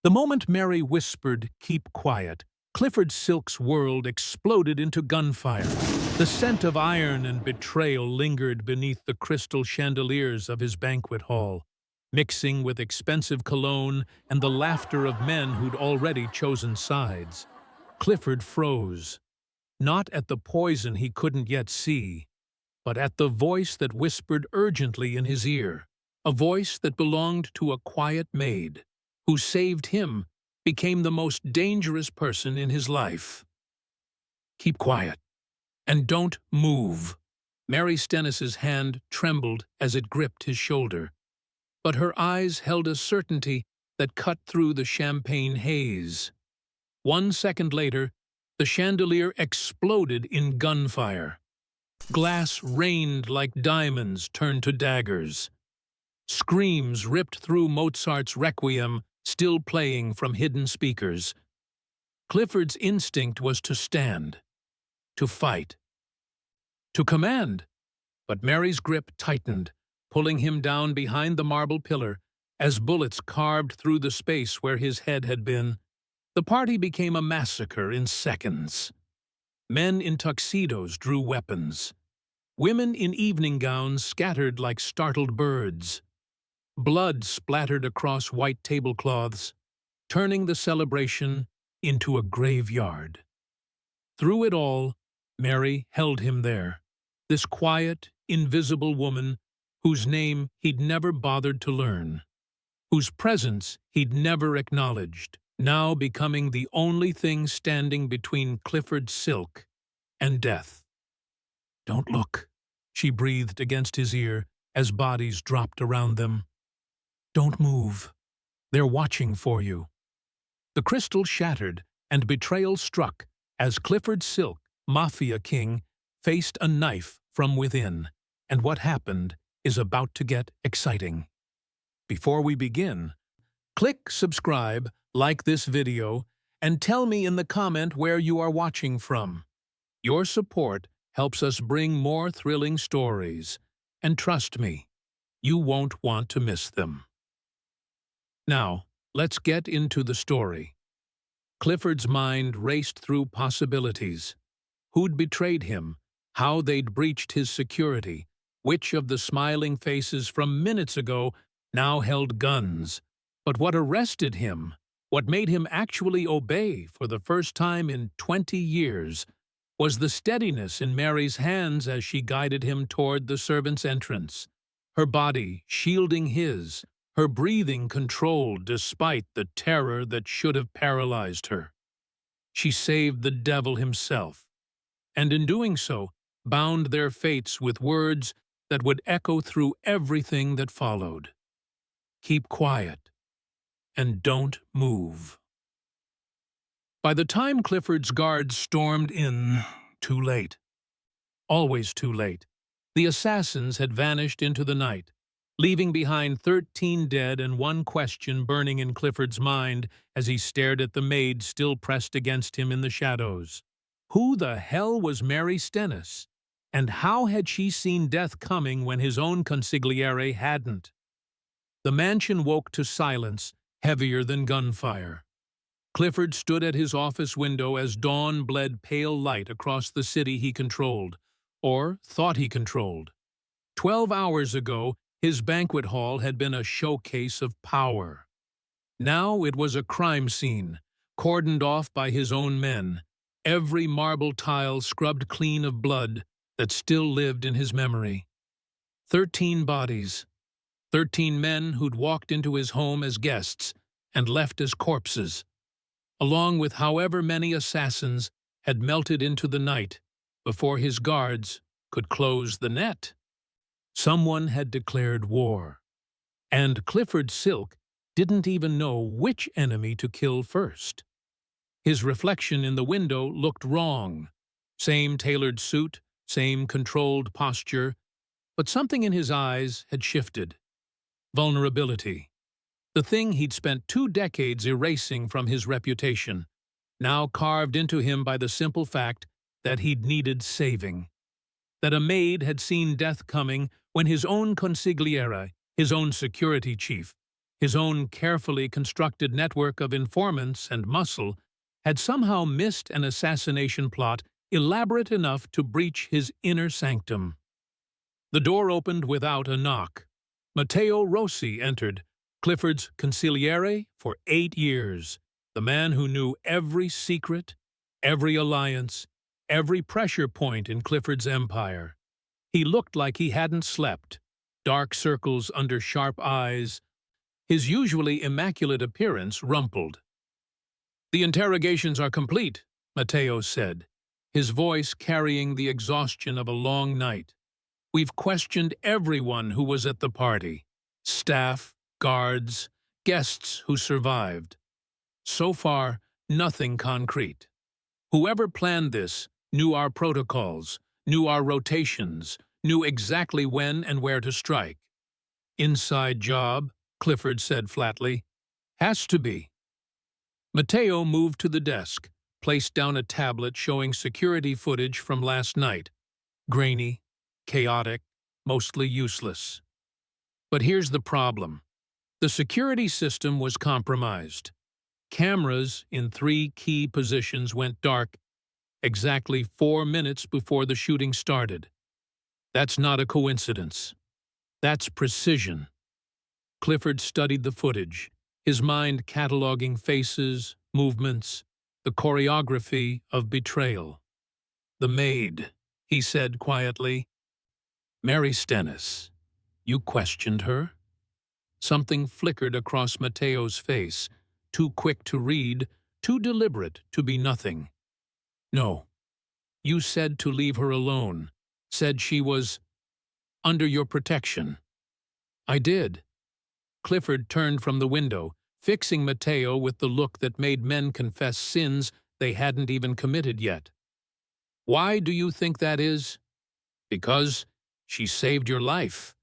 The moment Mary whispered, "Keep quiet," Clifford Silk's world exploded into gunfire. The scent of iron and betrayal lingered beneath the crystal chandeliers of his banquet hall, mixing with expensive cologne and the laughter of men who'd already chosen sides. Clifford froze, not at the poison he couldn't yet see, but at the voice that whispered urgently in his ear, a voice that belonged to a quiet maid, who saved him, became the most dangerous person in his life. "Keep quiet, and don't move." Mary Stennis's hand trembled as it gripped his shoulder, but her eyes held a certainty that cut through the champagne haze. 1 second later, the chandelier exploded in gunfire. Glass rained like diamonds turned to daggers. Screams ripped through Mozart's Requiem, still playing from hidden speakers. Clifford's instinct was to stand, to fight, to command, but Mary's grip tightened, pulling him down behind the marble pillar as bullets carved through the space where his head had been. The party became a massacre in seconds. Men in tuxedos drew weapons. Women in evening gowns scattered like startled birds. Blood splattered across white tablecloths, turning the celebration into a graveyard. Through it all, Mary held him there, this quiet, invisible woman whose name he'd never bothered to learn, whose presence he'd never acknowledged, now becoming the only thing standing between Clifford Silk and death. "Don't look," she breathed against his ear as bodies dropped around them. "Don't move. They're watching for you." The crystal shattered and betrayal struck as Clifford Silk, Mafia King, faced a knife from within. And what happened is about to get exciting. Before we begin, click subscribe, like this video, and tell me in the comment where you are watching from. Your support helps us bring more thrilling stories, and trust me, you won't want to miss them. Now, let's get into the story. Clifford's mind raced through possibilities. Who'd betrayed him? How they'd breached his security? Which of the smiling faces from minutes ago now held guns? But what arrested him, what made him actually obey for the first time in 20 years, was the steadiness in Mary's hands as she guided him toward the servants' entrance, her body shielding his, her breathing controlled despite the terror that should have paralyzed her. She saved the devil himself, and in doing so, bound their fates with words that would echo through everything that followed. "Keep quiet, and don't move." By the time Clifford's guards stormed in, too late. Always too late. The assassins had vanished into the night, leaving behind 13 dead and one question burning in Clifford's mind as he stared at the maid still pressed against him in the shadows. Who the hell was Mary Stennis? And how had she seen death coming when his own consigliere hadn't? The mansion woke to silence, heavier than gunfire. Clifford stood at his office window as dawn bled pale light across the city he controlled, or thought he controlled. 12 hours ago, his banquet hall had been a showcase of power. Now it was a crime scene, cordoned off by his own men, every marble tile scrubbed clean of blood that still lived in his memory. 13 bodies, 13 men who'd walked into his home as guests and left as corpses, along with however many assassins had melted into the night before his guards could close the net. Someone had declared war, and Clifford Silk didn't even know which enemy to kill first. His reflection in the window looked wrong. Same tailored suit, same controlled posture, but something in his eyes had shifted. Vulnerability. The thing he'd spent 2 decades erasing from his reputation, now carved into him by the simple fact that he'd needed saving. That a maid had seen death coming when his own consigliere, his own security chief, His own carefully constructed network of informants and muscle had somehow missed an assassination plot elaborate enough to breach his inner sanctum. The door opened without a knock. Matteo Rossi entered, Clifford's consigliere for 8 years, the man who knew every secret, every alliance, every pressure point in Clifford's empire. He looked like he hadn't slept, dark circles under sharp eyes, his usually immaculate appearance rumpled. "The interrogations are complete," Matteo said, his voice carrying the exhaustion of a long night. "We've questioned everyone who was at the party, staff, guards, guests who survived. So far, nothing concrete. Whoever planned this knew our protocols, knew our rotations, knew exactly when and where to strike. Inside job," Clifford said flatly. "Has to be." Matteo moved to the desk, placed down a tablet showing security footage from last night. Grainy, chaotic, mostly useless. But here's the problem. The security system was compromised. Cameras in 3 key positions went dark exactly 4 minutes before the shooting started. That's not a coincidence. That's precision. Clifford studied the footage, his mind cataloging faces, movements, the choreography of betrayal. "The maid," he said quietly. "Mary Stennis. You questioned her?" Something flickered across Matteo's face, too quick to read, too deliberate to be nothing. "No. You said to leave her alone, said she was under your protection." "I did." Clifford turned from the window, fixing Matteo with the look that made men confess sins they hadn't even committed yet. "Why do you think that is?" "Because she saved your life."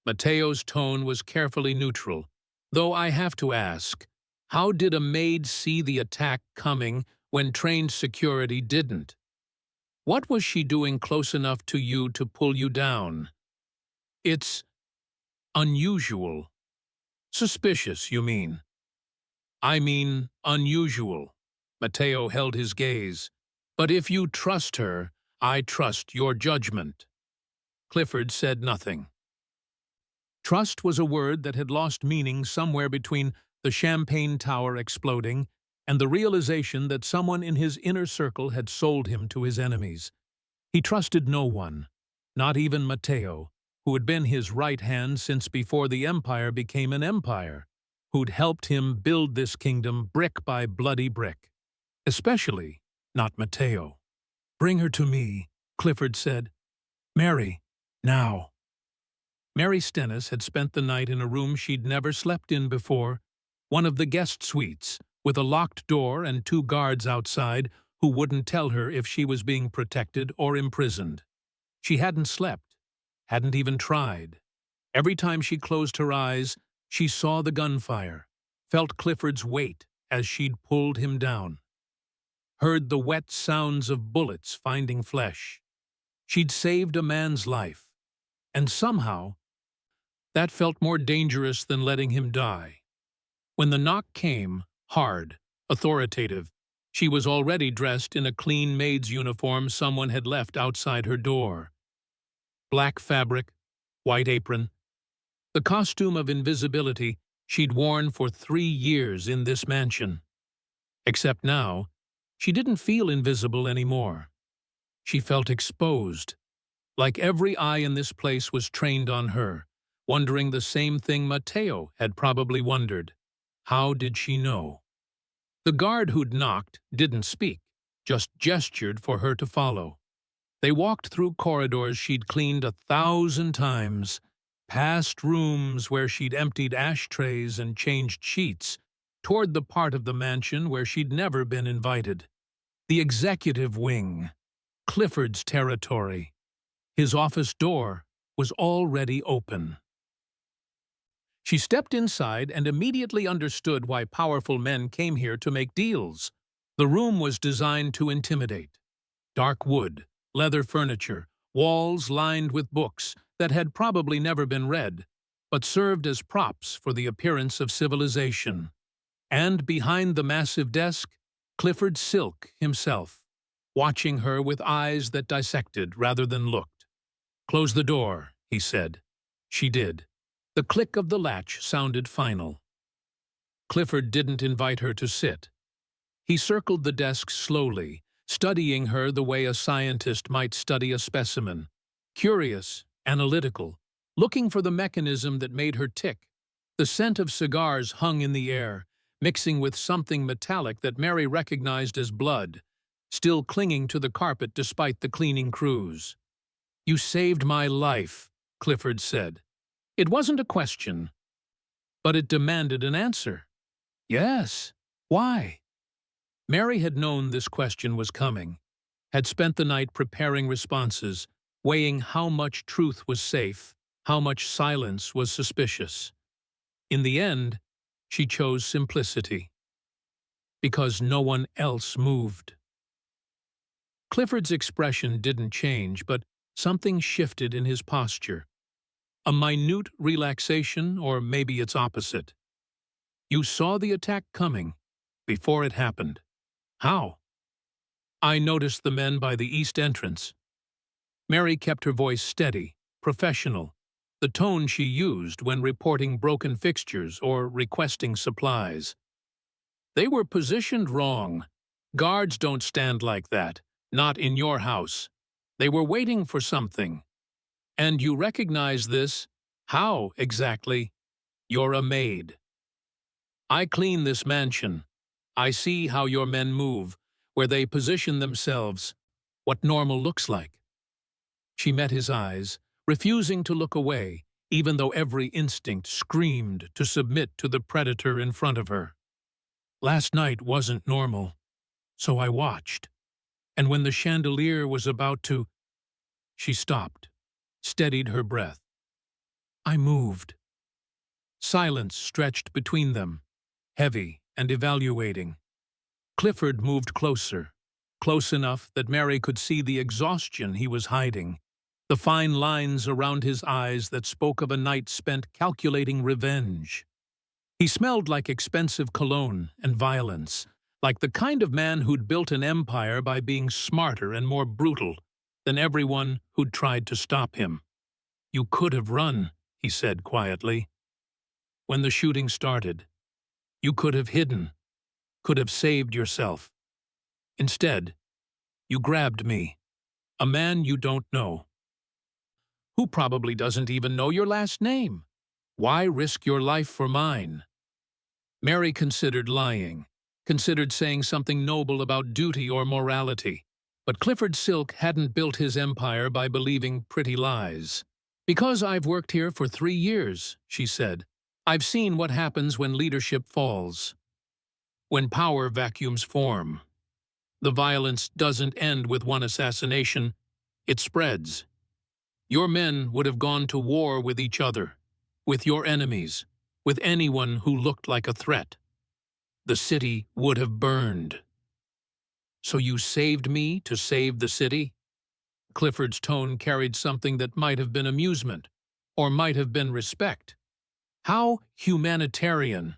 Matteo's tone was carefully neutral, though I have to ask, how did a maid see the attack coming when trained security didn't? What was she doing close enough to you to pull you down? "It's unusual." "Suspicious, you mean?" "I mean unusual." Matteo held his gaze. "But if you trust her, I trust your judgment." Clifford said nothing. Trust was a word that had lost meaning somewhere between the champagne tower exploding and the realization that someone in his inner circle had sold him to his enemies. He trusted no one, not even Matteo, who had been his right hand since before the empire became an empire, who'd helped him build this kingdom brick by bloody brick. Especially not Matteo. "Bring her to me," Clifford said. "Mary, now." Mary Stennis had spent the night in a room she'd never slept in before, one of the guest suites, with a locked door and 2 guards outside who wouldn't tell her if she was being protected or imprisoned. She hadn't slept, hadn't even tried. Every time she closed her eyes, she saw the gunfire, felt Clifford's weight as she'd pulled him down, heard the wet sounds of bullets finding flesh. She'd saved a man's life, and somehow that felt more dangerous than letting him die. When the knock came, hard, authoritative, she was already dressed in a clean maid's uniform someone had left outside her door. Black fabric, white apron, the costume of invisibility she'd worn for 3 years in this mansion. Except now, she didn't feel invisible anymore. She felt exposed, like every eye in this place was trained on her, wondering the same thing Matteo had probably wondered. How did she know? The guard who'd knocked didn't speak, just gestured for her to follow. They walked through corridors she'd cleaned 1,000 times, past rooms where she'd emptied ashtrays and changed sheets, toward the part of the mansion where she'd never been invited. The executive wing, Clifford's territory. His office door was already open. She stepped inside and immediately understood why powerful men came here to make deals. The room was designed to intimidate. Dark wood, leather furniture, walls lined with books that had probably never been read, but served as props for the appearance of civilization. And behind the massive desk, Clifford Silk himself, watching her with eyes that dissected rather than looked. "Close the door," he said. She did. The click of the latch sounded final. Clifford didn't invite her to sit. He circled the desk slowly, studying her the way a scientist might study a specimen. Curious, analytical, looking for the mechanism that made her tick. The scent of cigars hung in the air, mixing with something metallic that Mary recognized as blood, still clinging to the carpet despite the cleaning crews. "You saved my life," Clifford said. It wasn't a question, but it demanded an answer. "Yes. Why?" Mary had known this question was coming, had spent the night preparing responses, weighing how much truth was safe, how much silence was suspicious. In the end, she chose simplicity. Because no one else moved. Clifford's expression didn't change, but something shifted in his posture. A minute relaxation, or maybe its opposite. "You saw the attack coming, before it happened." "How?" "I noticed the men by the east entrance." Mary kept her voice steady, professional, the tone she used when reporting broken fixtures or requesting supplies. "They were positioned wrong. Guards don't stand like that, not in your house. They were waiting for something. And you recognize this? How, exactly? You're a maid. I clean this mansion. I see how your men move, where they position themselves, what normal looks like." She met his eyes, refusing to look away, even though every instinct screamed to submit to the predator in front of her. "Last night wasn't normal, so I watched. And when the chandelier was about to—" She stopped, steadied her breath. "I moved." Silence stretched between them, heavy and evaluating. Clifford moved closer, close enough that Mary could see the exhaustion he was hiding, the fine lines around his eyes that spoke of a night spent calculating revenge. He smelled like expensive cologne and violence, like the kind of man who'd built an empire by being smarter and more brutal than everyone who'd tried to stop him. "You could have run," he said quietly. "When the shooting started, you could have hidden, could have saved yourself. Instead, you grabbed me, a man you don't know, who probably doesn't even know your last name. Why risk your life for mine?" Mary considered lying, considered saying something noble about duty or morality. But Clifford Silk hadn't built his empire by believing pretty lies. "Because I've worked here for 3 years," she said. "I've seen what happens when leadership falls. When power vacuums form. The violence doesn't end with one assassination. It spreads. Your men would have gone to war with each other, with your enemies, with anyone who looked like a threat. The city would have burned. So you saved me to save the city?" Clifford's tone carried something that might have been amusement, or might have been respect. "How humanitarian.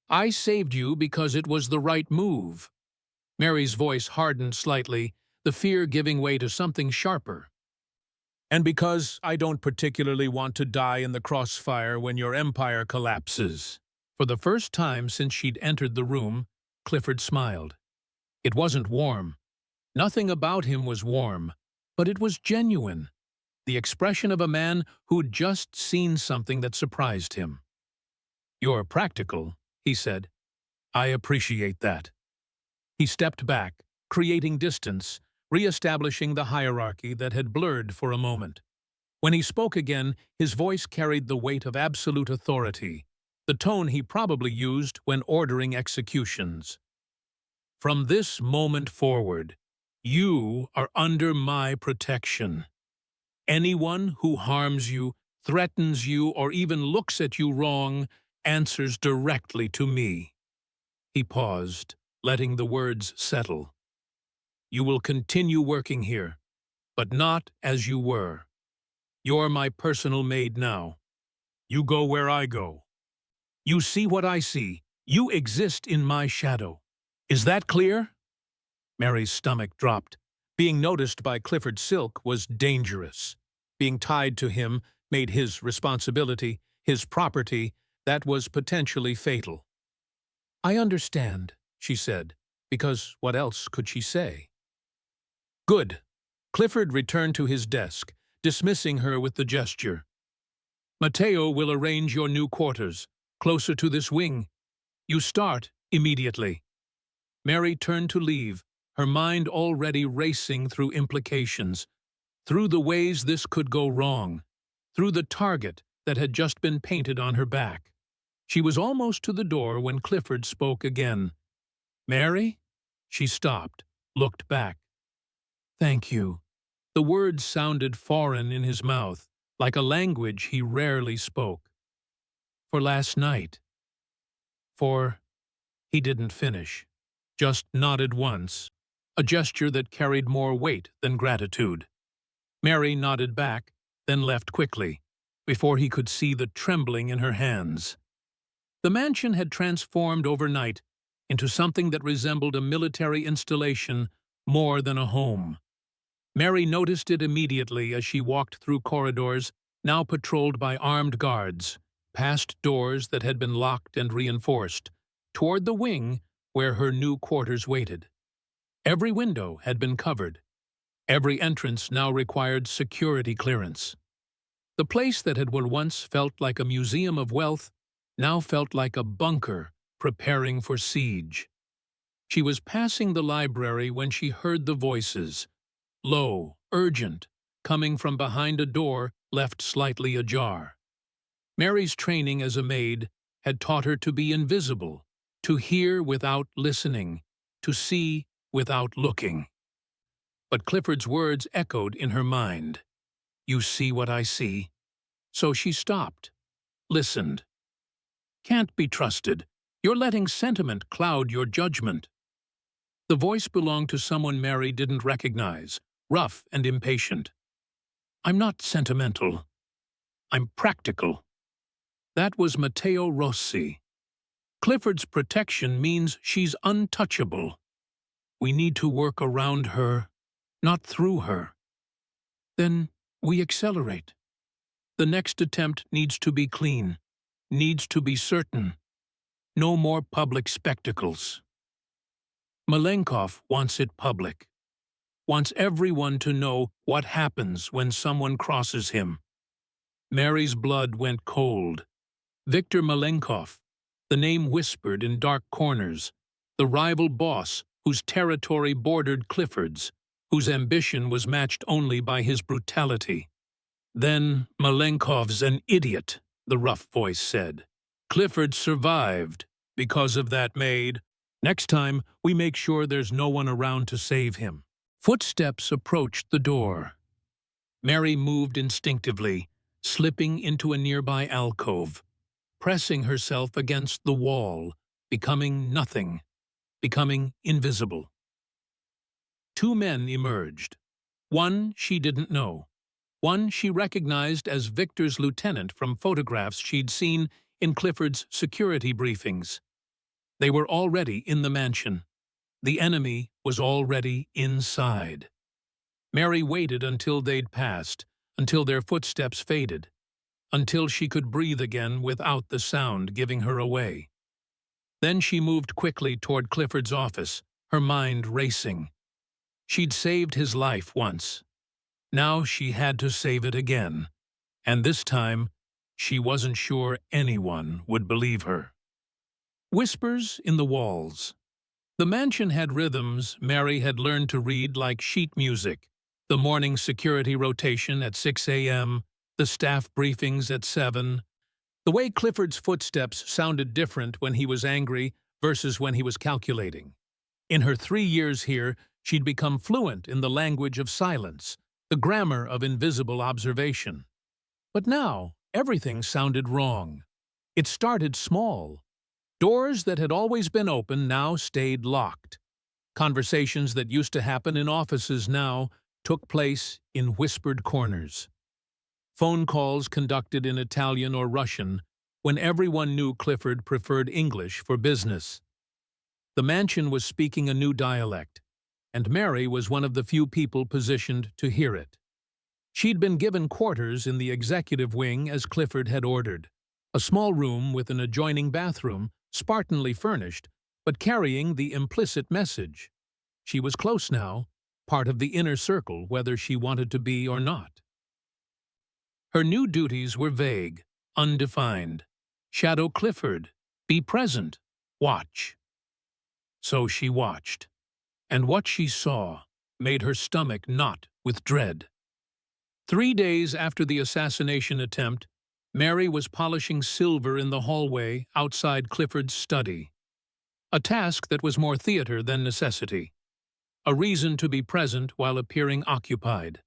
I saved you because it was the right move." Mary's voice hardened slightly, the fear giving way to something sharper. "And because I don't particularly want to die in the crossfire when your empire collapses." For the first time since she'd entered the room, Clifford smiled. It wasn't warm. Nothing about him was warm, but it was genuine. The expression of a man who'd just seen something that surprised him. "You're practical," he said. "I appreciate that." He stepped back, creating distance, re-establishing the hierarchy that had blurred for a moment. When he spoke again, his voice carried the weight of absolute authority, the tone he probably used when ordering executions. "From this moment forward, you are under my protection. Anyone who harms you, threatens you, or even looks at you wrong answers directly to me." He paused, letting the words settle. "You will continue working here, but not as you were. You're my personal maid now. You go where I go. You see what I see. You exist in my shadow. Is that clear? Mary's stomach dropped. Being noticed by Clifford Silk was dangerous. Being tied to him made his responsibility, his property, that was potentially fatal. I understand, she said, because what else could she say? Good. Clifford returned to his desk, dismissing her with the gesture. Mateo will arrange your new quarters, closer to this wing. You start immediately. Mary turned to leave, her mind already racing through implications, through the ways this could go wrong, through the target that had just been painted on her back. She was almost to the door when Clifford spoke again. Mary? She stopped, looked back. Thank you. The words sounded foreign in his mouth, like a language he rarely spoke. For last night. He didn't finish, just nodded once, a gesture that carried more weight than gratitude. Mary nodded back, then left quickly, before he could see the trembling in her hands. The mansion had transformed overnight into something that resembled a military installation more than a home. Mary noticed it immediately as she walked through corridors now patrolled by armed guards, past doors that had been locked and reinforced, toward the wing where her new quarters waited. Every window had been covered. Every entrance now required security clearance. The place that had once felt like a museum of wealth now felt like a bunker preparing for siege. She was passing the library when she heard the voices, low, urgent, coming from behind a door left slightly ajar. Mary's training as a maid had taught her to be invisible, to hear without listening, to see without looking. But Clifford's words echoed in her mind. You see what I see? So she stopped, listened. Can't be trusted. You're letting sentiment cloud your judgment. The voice belonged to someone Mary didn't recognize, rough and impatient. I'm not sentimental. I'm practical. That was Matteo Rossi. Clifford's protection means she's untouchable. We need to work around her, not through her. Then we accelerate. The next attempt needs to be clean, needs to be certain. No more public spectacles. Malenkov wants it public. Wants everyone to know what happens when someone crosses him. Mary's blood went cold. Viktor Malenkov, the name whispered in dark corners, the rival boss whose territory bordered Clifford's, whose ambition was matched only by his brutality. Then Malenkov's an idiot, the rough voice said. Clifford survived because of that maid. Next time, we make sure there's no one around to save him. Footsteps approached the door. Mary moved instinctively, slipping into a nearby alcove, pressing herself against the wall, becoming nothing, becoming invisible. Two men emerged. One she didn't know. One she recognized as Victor's lieutenant from photographs she'd seen in Clifford's security briefings. They were already in the mansion. The enemy was already inside. Mary waited until they'd passed, until their footsteps faded, until she could breathe again without the sound giving her away. Then she moved quickly toward Clifford's office, her mind racing. She'd saved his life once. Now she had to save it again, and this time she wasn't sure anyone would believe her. Whispers in the walls. The mansion had rhythms Mary had learned to read like sheet music, the morning security rotation at 6 a.m., the staff briefings at 7. The way Clifford's footsteps sounded different when he was angry versus when he was calculating. In her 3 years here, she'd become fluent in the language of silence, the grammar of invisible observation. But now, everything sounded wrong. It started small. Doors that had always been open now stayed locked. Conversations that used to happen in offices now took place in whispered corners. phone calls conducted in Italian or Russian, when everyone knew Clifford preferred English for business. The mansion was speaking a new dialect, and Mary was one of the few people positioned to hear it. She'd been given quarters in the executive wing as Clifford had ordered, a small room with an adjoining bathroom, spartanly furnished, but carrying the implicit message. She was close now, part of the inner circle whether she wanted to be or not. Her new duties were vague, undefined. Shadow Clifford, be present, watch. So she watched, and what she saw made her stomach knot with dread. 3 days after the assassination attempt, Mary was polishing silver in the hallway outside Clifford's study. A task that was more theater than necessity. A reason to be present while appearing occupied.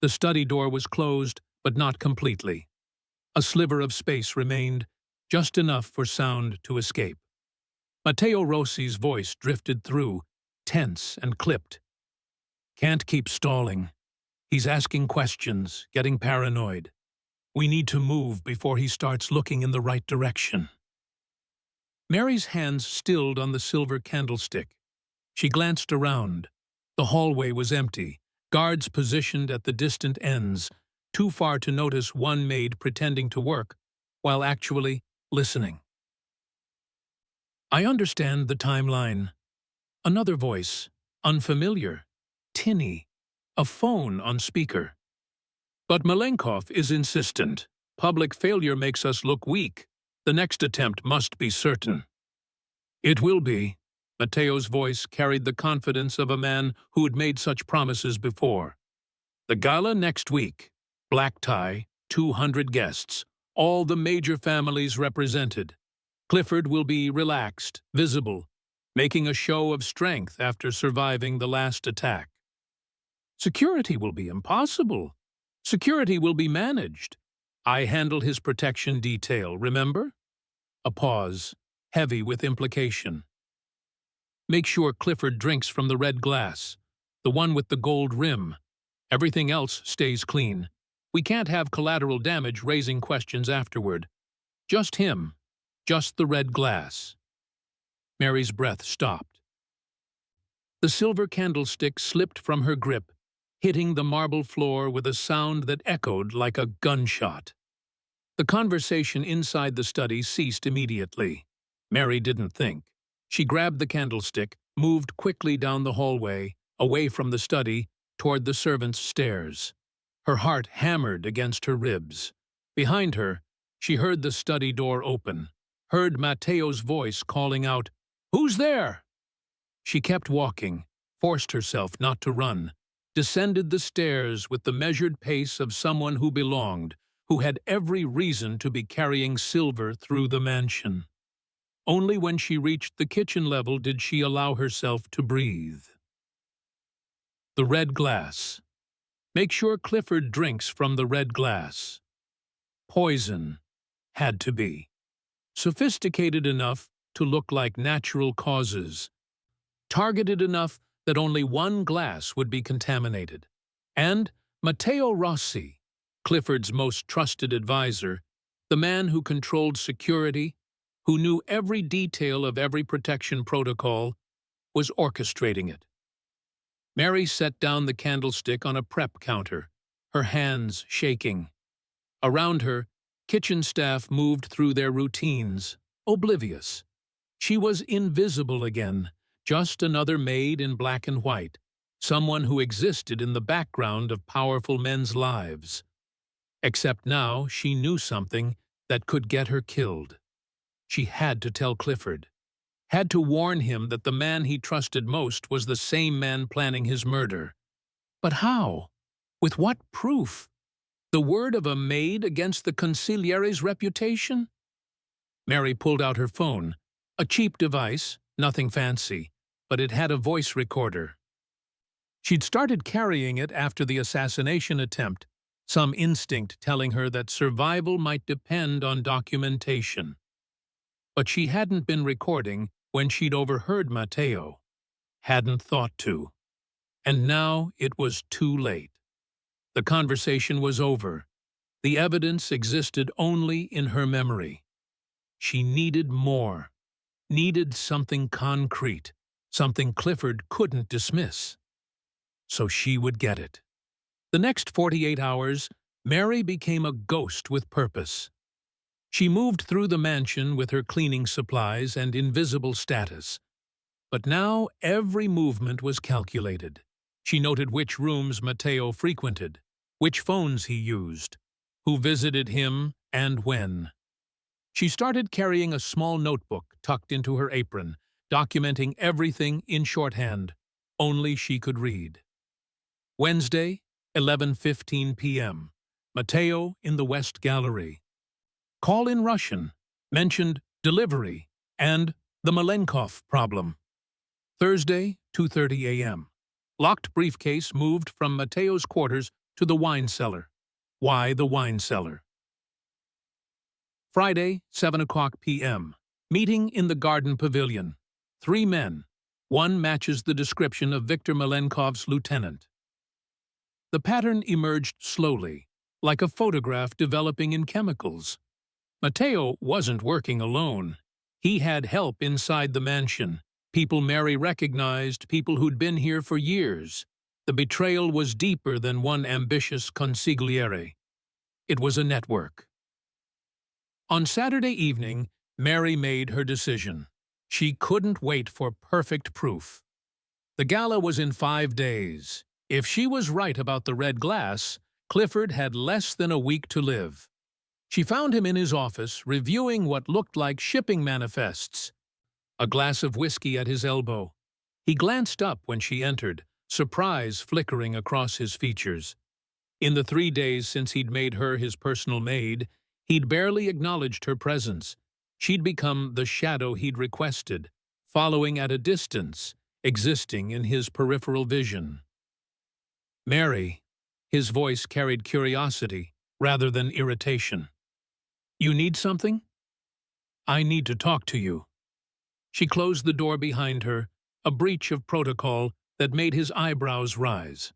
The study door was closed, but not completely. A sliver of space remained, just enough for sound to escape. Matteo Rossi's voice drifted through, tense and clipped. Can't keep stalling. He's asking questions, getting paranoid. We need to move before he starts looking in the right direction. Mary's hands stilled on the silver candlestick. She glanced around. The hallway was empty, guards positioned at the distant ends, too far to notice one maid pretending to work, while actually listening. I understand the timeline. Another voice, unfamiliar, tinny, a phone on speaker. But Malenkov is insistent. Public failure makes us look weak. The next attempt must be certain. It will be. Matteo's voice carried the confidence of a man who had made such promises before. The gala next week. Black tie, 200 guests, all the major families represented. Clifford will be relaxed, visible, making a show of strength after surviving the last attack. Security will be impossible. Security will be managed. I handle his protection detail, remember? A pause, heavy with implication. Make sure Clifford drinks from the red glass, the one with the gold rim. Everything else stays clean. We can't have collateral damage raising questions afterward. Just him. Just the red glass. Mary's breath stopped. The silver candlestick slipped from her grip, hitting the marble floor with a sound that echoed like a gunshot. The conversation inside the study ceased immediately. Mary didn't think. She grabbed the candlestick, moved quickly down the hallway, away from the study, toward the servants' stairs. Her heart hammered against her ribs. Behind her, she heard the study door open, heard Matteo's voice calling out, "Who's there?" She kept walking, forced herself not to run, descended the stairs with the measured pace of someone who belonged, who had every reason to be carrying silver through the mansion. Only when she reached the kitchen level did she allow herself to breathe. The red glass. Make sure Clifford drinks from the red glass. Poison. Had to be. Sophisticated enough to look like natural causes. Targeted enough that only one glass would be contaminated. And Matteo Rossi, Clifford's most trusted advisor, the man who controlled security, who knew every detail of every protection protocol, was orchestrating it. Mary set down the candlestick on a prep counter, her hands shaking. Around her, kitchen staff moved through their routines, oblivious. She was invisible again, just another maid in black and white, someone who existed in the background of powerful men's lives. Except now she knew something that could get her killed. She had to tell Clifford, had to warn him that the man he trusted most was the same man planning his murder. But how? With what proof? The word of a maid against the consigliere's reputation? Mary pulled out her phone, a cheap device, nothing fancy, but it had a voice recorder. She'd started carrying it after the assassination attempt, some instinct telling her that survival might depend on documentation. But she hadn't been recording when she'd overheard Matteo. Hadn't thought to. And now it was too late. The conversation was over. The evidence existed only in her memory. She needed more, needed something concrete, something Clifford couldn't dismiss. So she would get it. The next 48 hours, Mary became a ghost with purpose. She moved through the mansion with her cleaning supplies and invisible status. But now every movement was calculated. She noted which rooms Matteo frequented, which phones he used, who visited him and when. She started carrying a small notebook tucked into her apron, documenting everything in shorthand, only she could read. Wednesday, 11:15 p.m. Matteo in the West Gallery. Call in Russian, mentioned delivery, and the Malenkov problem. Thursday, 2:30 a.m. Locked briefcase moved from Matteo's quarters to the wine cellar. Why the wine cellar? Friday, 7 o'clock p.m. Meeting in the garden pavilion. 3 men. One matches the description of Viktor Malenkov's lieutenant. The pattern emerged slowly, like a photograph developing in chemicals. Matteo wasn't working alone. He had help inside the mansion. People Mary recognized, people who'd been here for years. The betrayal was deeper than one ambitious consigliere. It was a network. On Saturday evening, Mary made her decision. She couldn't wait for perfect proof. The gala was in 5 days. If she was right about the red glass, Clifford had less than a week to live. She found him in his office, reviewing what looked like shipping manifests. A glass of whiskey at his elbow. He glanced up when she entered, surprise flickering across his features. In the 3 days since he'd made her his personal maid, he'd barely acknowledged her presence. She'd become the shadow he'd requested, following at a distance, existing in his peripheral vision. Mary, his voice carried curiosity rather than irritation. You need something? I need to talk to you. She closed the door behind her, a breach of protocol that made his eyebrows rise.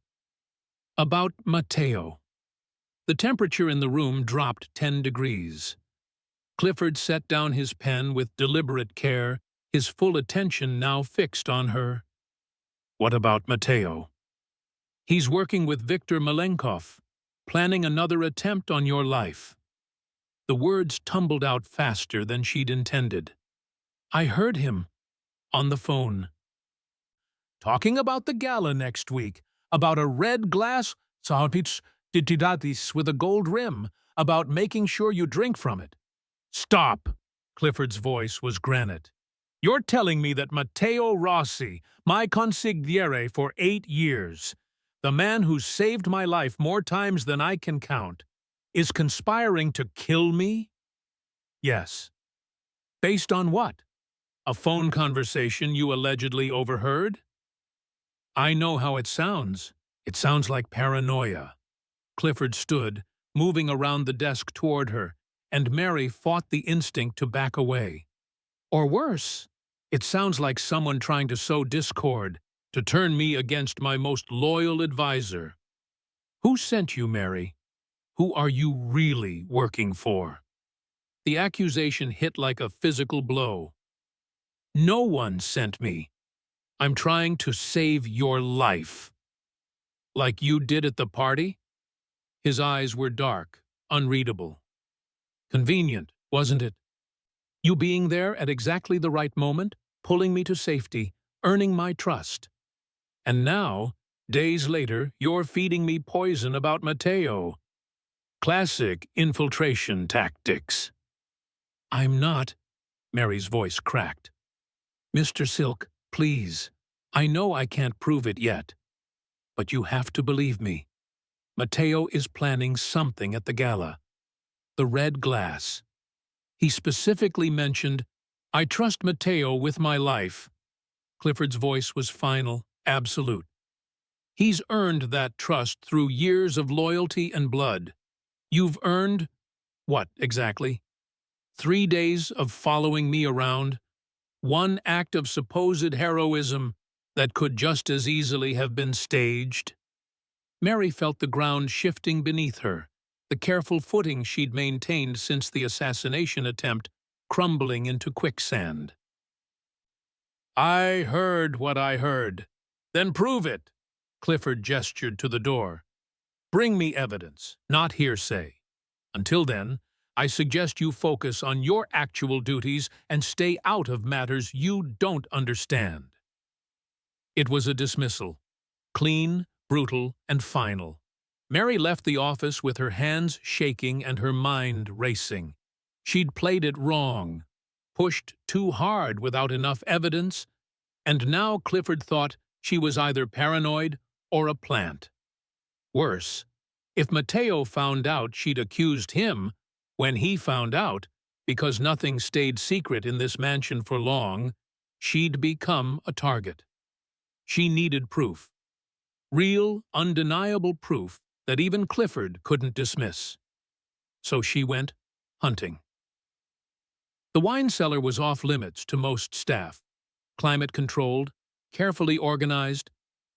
About Matteo. The temperature in the room dropped 10 degrees. Clifford set down his pen with deliberate care, his full attention now fixed on her. What about Matteo? He's working with Viktor Malenkov, planning another attempt on your life. The words tumbled out faster than she'd intended. I heard him. On the phone. Talking about the gala next week, about a red glass with a gold rim, about making sure you drink from it. Stop! Clifford's voice was granite. You're telling me that Matteo Rossi, my consigliere for 8 years, the man who saved my life more times than I can count, is conspiring to kill me? Yes. Based on what? A phone conversation you allegedly overheard? I know how it sounds. It sounds like paranoia. Clifford stood, moving around the desk toward her, and Mary fought the instinct to back away. Or worse, it sounds like someone trying to sow discord, to turn me against my most loyal advisor. Who sent you, Mary? Who are you really working for? The accusation hit like a physical blow. No one sent me. I'm trying to save your life. Like you did at the party? His eyes were dark, unreadable. Convenient, wasn't it? You being there at exactly the right moment, pulling me to safety, earning my trust. And now, days later, you're feeding me poison about Matteo. Classic infiltration tactics. I'm not. Mary's voice cracked. Mr. Silk, please. I know I can't prove it yet. But you have to believe me. Matteo is planning something at the gala. The red glass. He specifically mentioned, I trust Matteo with my life. Clifford's voice was final, absolute. He's earned that trust through years of loyalty and blood. You've earned, what exactly? 3 days of following me around? One act of supposed heroism that could just as easily have been staged? Mary felt the ground shifting beneath her, the careful footing she'd maintained since the assassination attempt crumbling into quicksand. "I heard what I heard." "Then prove it." Clifford gestured to the door. "Bring me evidence, not hearsay. Until then, I suggest you focus on your actual duties and stay out of matters you don't understand." It was a dismissal. Clean, brutal, and final. Mary left the office with her hands shaking and her mind racing. She'd played it wrong, pushed too hard without enough evidence, and now Clifford thought she was either paranoid or a plant. Worse, if Matteo found out she'd accused him, when he found out, because nothing stayed secret in this mansion for long, she'd become a target. She needed proof. Real, undeniable proof that even Clifford couldn't dismiss. So she went hunting. The wine cellar was off-limits to most staff. Climate-controlled, carefully organized,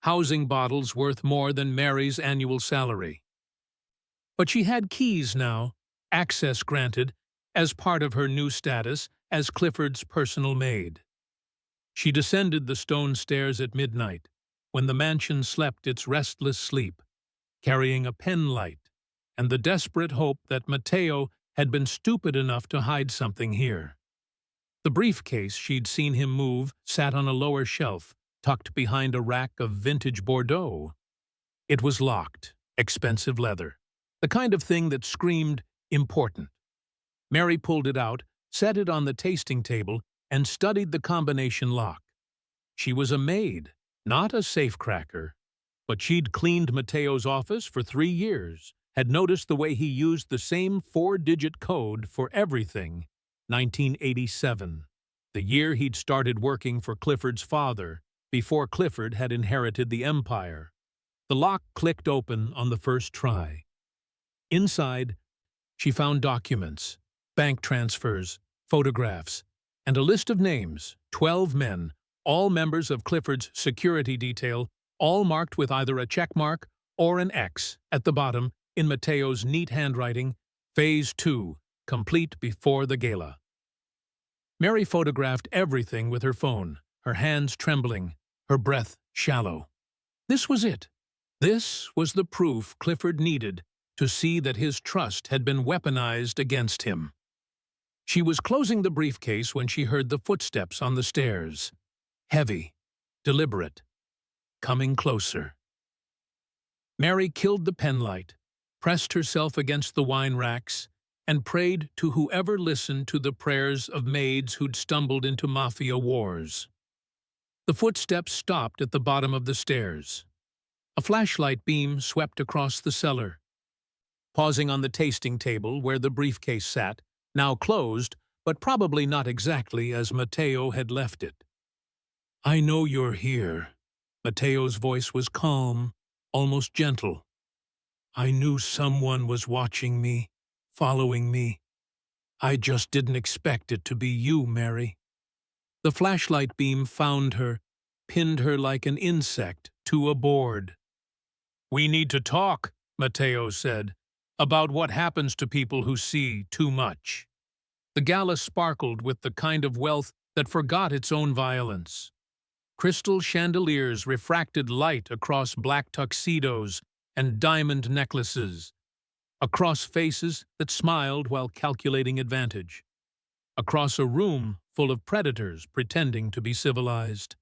housing bottles worth more than Mary's annual salary. But she had keys now, access granted, as part of her new status as Clifford's personal maid. She descended the stone stairs at midnight, when the mansion slept its restless sleep, carrying a pen light and the desperate hope that Matteo had been stupid enough to hide something here. The briefcase she'd seen him move sat on a lower shelf, tucked behind a rack of vintage Bordeaux. It was locked, expensive leather, the kind of thing that screamed important. Mary pulled it out, set it on the tasting table, and studied the combination lock. She was a maid, not a safecracker, but she'd cleaned Matteo's office for 3 years, had noticed the way he used the same 4-digit code for everything. 1987, the year he'd started working for Clifford's father, before Clifford had inherited the empire. The lock clicked open on the first try. Inside, she found documents, bank transfers, photographs, and a list of names, 12 men, all members of Clifford's security detail, all marked with either a check mark or an X at the bottom in Matteo's neat handwriting, Phase 2, complete before the gala. Mary photographed everything with her phone, her hands trembling, her breath shallow. This was it. This was the proof Clifford needed to see that his trust had been weaponized against him. She was closing the briefcase when she heard the footsteps on the stairs. Heavy, deliberate, coming closer. Mary killed the penlight, pressed herself against the wine racks, and prayed to whoever listened to the prayers of maids who'd stumbled into mafia wars. The footsteps stopped at the bottom of the stairs. A flashlight beam swept across the cellar. Pausing on the tasting table where the briefcase sat, now closed, but probably not exactly as Matteo had left it. "I know you're here." Matteo's voice was calm, almost gentle. "I knew someone was watching me, following me. I just didn't expect it to be you, Mary." The flashlight beam found her, pinned her like an insect to a board. "We need to talk," Matteo said, "about what happens to people who see too much." The gala sparkled with the kind of wealth that forgot its own violence. Crystal chandeliers refracted light across black tuxedos and diamond necklaces, across faces that smiled while calculating advantage, across a room full of predators pretending to be civilized.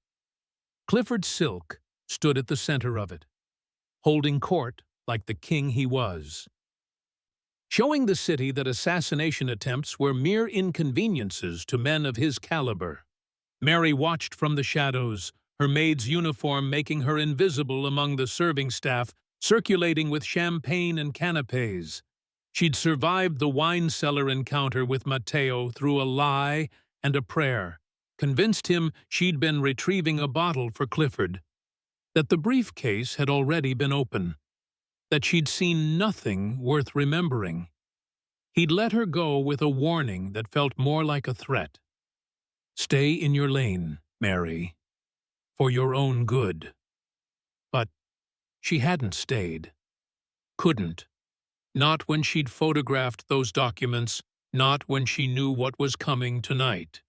Clifford Silk stood at the center of it, holding court like the king he was, showing the city that assassination attempts were mere inconveniences to men of his caliber. Mary watched from the shadows, her maid's uniform making her invisible among the serving staff, circulating with champagne and canapes. She'd survived the wine cellar encounter with Matteo through a lie and a prayer, convinced him she'd been retrieving a bottle for Clifford, that the briefcase had already been open, that she'd seen nothing worth remembering. He'd let her go with a warning that felt more like a threat. "Stay in your lane, Mary, for your own good." But she hadn't stayed. Couldn't. Not when she'd photographed those documents, not when she knew what was coming tonight.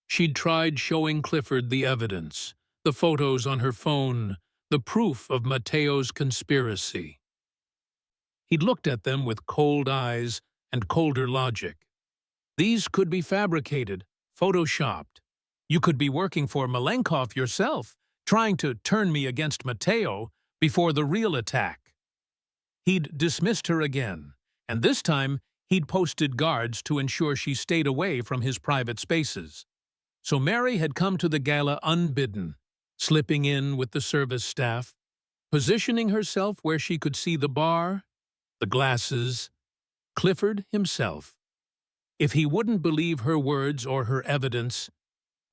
She'd tried showing Clifford the evidence, the photos on her phone, the proof of Matteo's conspiracy. He'd looked at them with cold eyes and colder logic. These could be fabricated, photoshopped. You could be working for Malenkov yourself, trying to turn me against Matteo before the real attack. He'd dismissed her again, and this time he'd posted guards to ensure she stayed away from his private spaces. So Mary had come to the gala unbidden, slipping in with the service staff, positioning herself where she could see the bar, the glasses, Clifford himself. If he wouldn't believe her words or her evidence,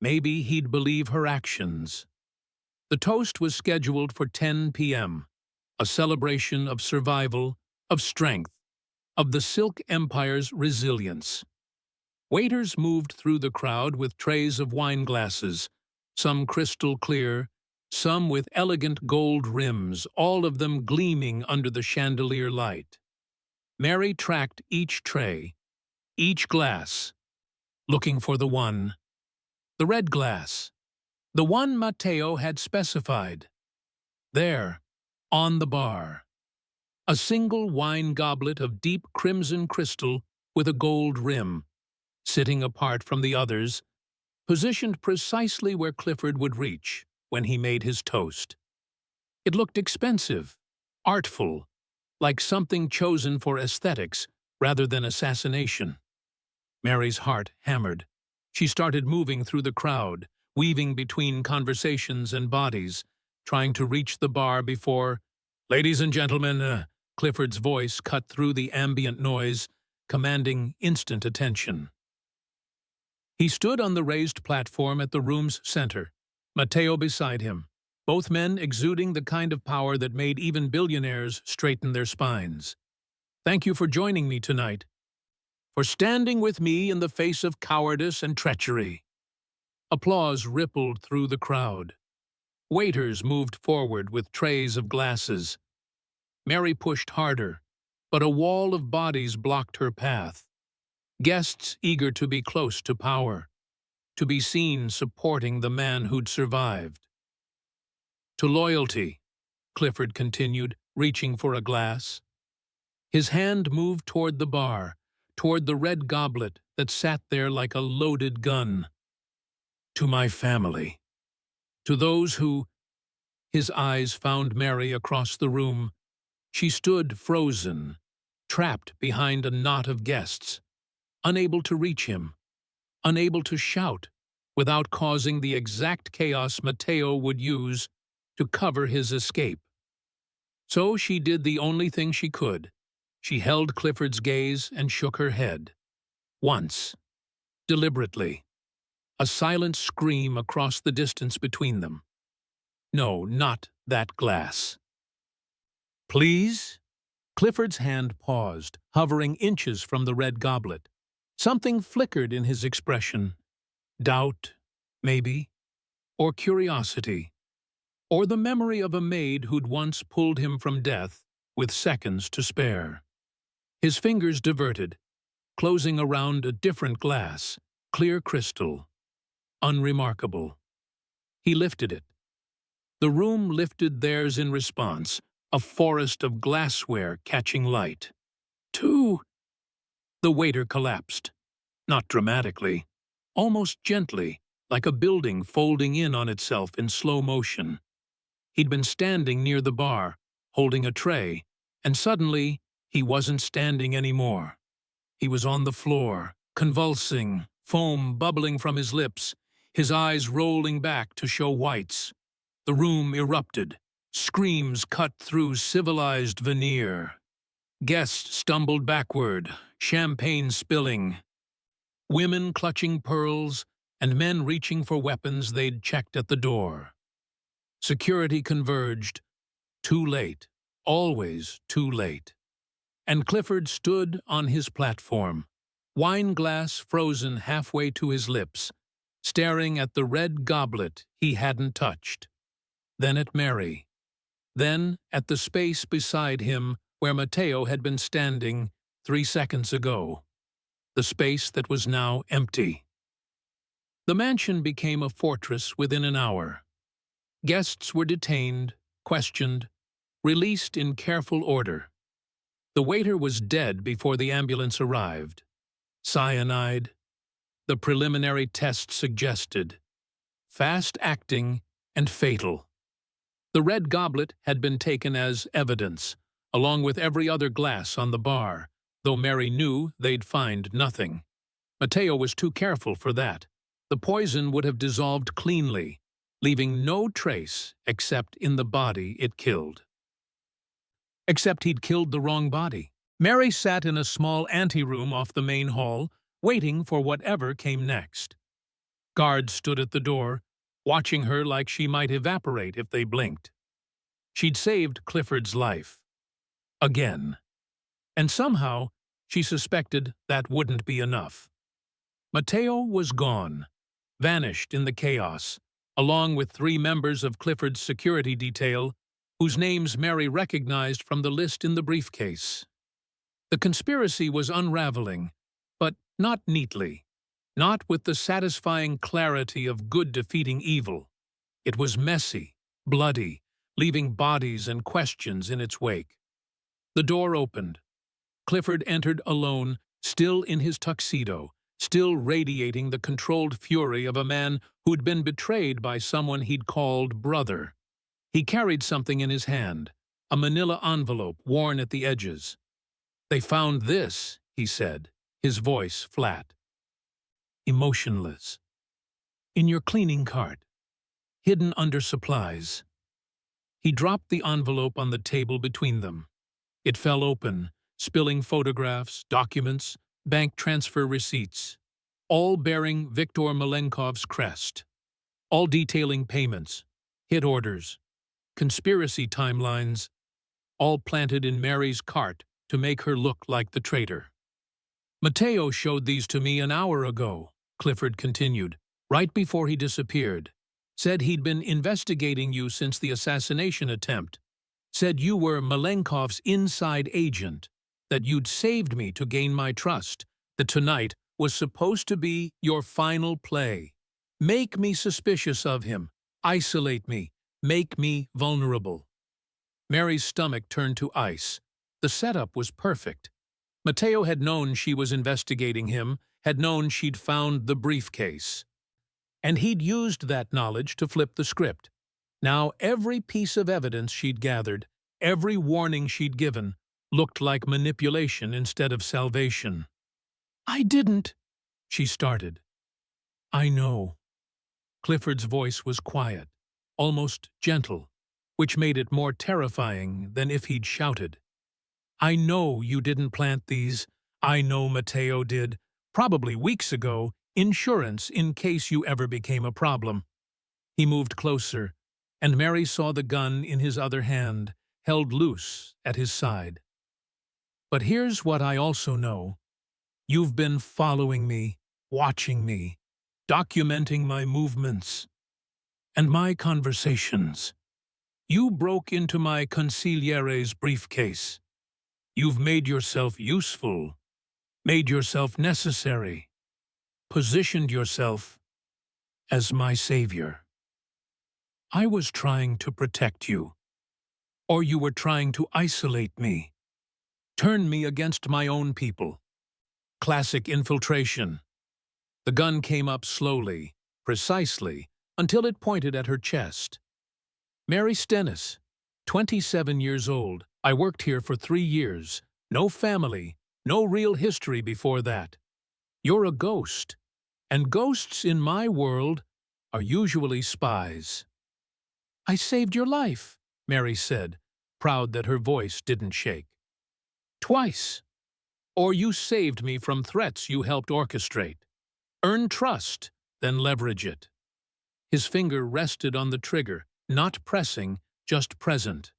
maybe he'd believe her actions. The toast was scheduled for 10 p.m., a celebration of survival, of strength, of the Silk Empire's resilience. Waiters moved through the crowd with trays of wine glasses, some crystal clear, some with elegant gold rims, all of them gleaming under the chandelier light. Mary tracked each tray, each glass, looking for the red glass, the one Matteo had specified. There, on the bar, a single wine goblet of deep crimson crystal with a gold rim, sitting apart from the others, positioned precisely where Clifford would reach when he made his toast. It looked expensive, artful, like something chosen for aesthetics rather than assassination. Mary's heart hammered. She started moving through the crowd, weaving between conversations and bodies, trying to reach the bar before, "Ladies and gentlemen," Clifford's voice cut through the ambient noise, commanding instant attention. He stood on the raised platform at the room's center, Matteo beside him, both men exuding the kind of power that made even billionaires straighten their spines. "Thank you for joining me tonight, for standing with me in the face of cowardice and treachery." Applause rippled through the crowd. Waiters moved forward with trays of glasses. Mary pushed harder, but a wall of bodies blocked her path. Guests eager to be close to power, to be seen supporting the man who'd survived. "To loyalty," Clifford continued, reaching for a glass. His hand moved toward the bar, toward the red goblet that sat there like a loaded gun. "To my family. To those who—" His eyes found Mary across the room. She stood frozen, trapped behind a knot of guests, unable to reach him, unable to shout without causing the exact chaos Matteo would use to cover his escape. So she did the only thing she could. She held Clifford's gaze and shook her head. Once, deliberately, a silent scream across the distance between them. "No, not that glass." "Please?" Clifford's hand paused, hovering inches from the red goblet. Something flickered in his expression. Doubt, maybe, or curiosity, or the memory of a maid who'd once pulled him from death with seconds to spare. His fingers diverted, closing around a different glass, clear crystal, unremarkable. He lifted it. The room lifted theirs in response, a forest of glassware catching light. "Two!" The waiter collapsed. Not dramatically, almost gently, like a building folding in on itself in slow motion. He'd been standing near the bar, holding a tray, and suddenly he wasn't standing anymore. He was on the floor, convulsing, foam bubbling from his lips, his eyes rolling back to show whites. The room erupted. Screams cut through civilized veneer. Guests stumbled backward, champagne spilling. Women clutching pearls, and men reaching for weapons they'd checked at the door. Security converged. Too late. Always too late. And Clifford stood on his platform, wine glass frozen halfway to his lips, staring at the red goblet he hadn't touched. Then at Mary. Then at the space beside him where Mateo had been standing 3 seconds ago, the space that was now empty. The mansion became a fortress within an hour. Guests were detained, questioned, released in careful order. The waiter was dead before the ambulance arrived. Cyanide, the preliminary test suggested. Fast-acting and fatal. The red goblet had been taken as evidence, along with every other glass on the bar, though Mary knew they'd find nothing. Mateo was too careful for that. The poison would have dissolved cleanly, leaving no trace except in the body it killed. Except he'd killed the wrong body. Mary sat in a small anteroom off the main hall, waiting for whatever came next. Guards stood at the door, watching her like she might evaporate if they blinked. She'd saved Clifford's life. Again. And somehow, she suspected that wouldn't be enough. Mateo was gone, vanished in the chaos, along with 3 members of Clifford's security detail, whose names Mary recognized from the list in the briefcase. The conspiracy was unraveling, but not neatly, not with the satisfying clarity of good defeating evil. It was messy, bloody, leaving bodies and questions in its wake. The door opened. Clifford entered alone, still in his tuxedo, still radiating the controlled fury of a man who'd been betrayed by someone he'd called brother. He carried something in his hand, a manila envelope worn at the edges. "They found this," he said, his voice flat. Emotionless. "In your cleaning cart. Hidden under supplies." He dropped the envelope on the table between them. It fell open, spilling photographs, documents, bank transfer receipts, all bearing Viktor Malenkov's crest, all detailing payments, hit orders, conspiracy timelines, all planted in Mary's cart to make her look like the traitor. "Mateo showed these to me an hour ago," Clifford continued, "right before he disappeared. Said he'd been investigating you since the assassination attempt. Said you were Malenkov's inside agent, that you'd saved me to gain my trust, that tonight was supposed to be your final play. Make me suspicious of him, isolate me, make me vulnerable." Mary's stomach turned to ice. The setup was perfect. Mateo had known she was investigating him, had known she'd found the briefcase. And he'd used that knowledge to flip the script. Now every piece of evidence she'd gathered, every warning she'd given, looked like manipulation instead of salvation. "I didn't," she started. "I know." Clifford's voice was quiet, almost gentle, which made it more terrifying than if he'd shouted. "I know you didn't plant these. I know Mateo did, probably weeks ago, insurance in case you ever became a problem." He moved closer, and Mary saw the gun in his other hand, held loose at his side. "But here's what I also know. You've been following me, watching me, documenting my movements and my conversations. You broke into my consigliere's briefcase. You've made yourself useful, made yourself necessary, positioned yourself as my savior. I was trying to protect you, or you were trying to isolate me, turn me against my own people. Classic infiltration." The gun came up slowly, precisely, until it pointed at her chest. "Mary Stennis, 27 years old. I worked here for 3 years. No family, no real history before that. You're a ghost, and ghosts in my world are usually spies." "I saved your life," Mary said, proud that her voice didn't shake. "Twice. Or you saved me from threats you helped orchestrate. Earn trust, then leverage it." His finger rested on the trigger, not pressing, just present.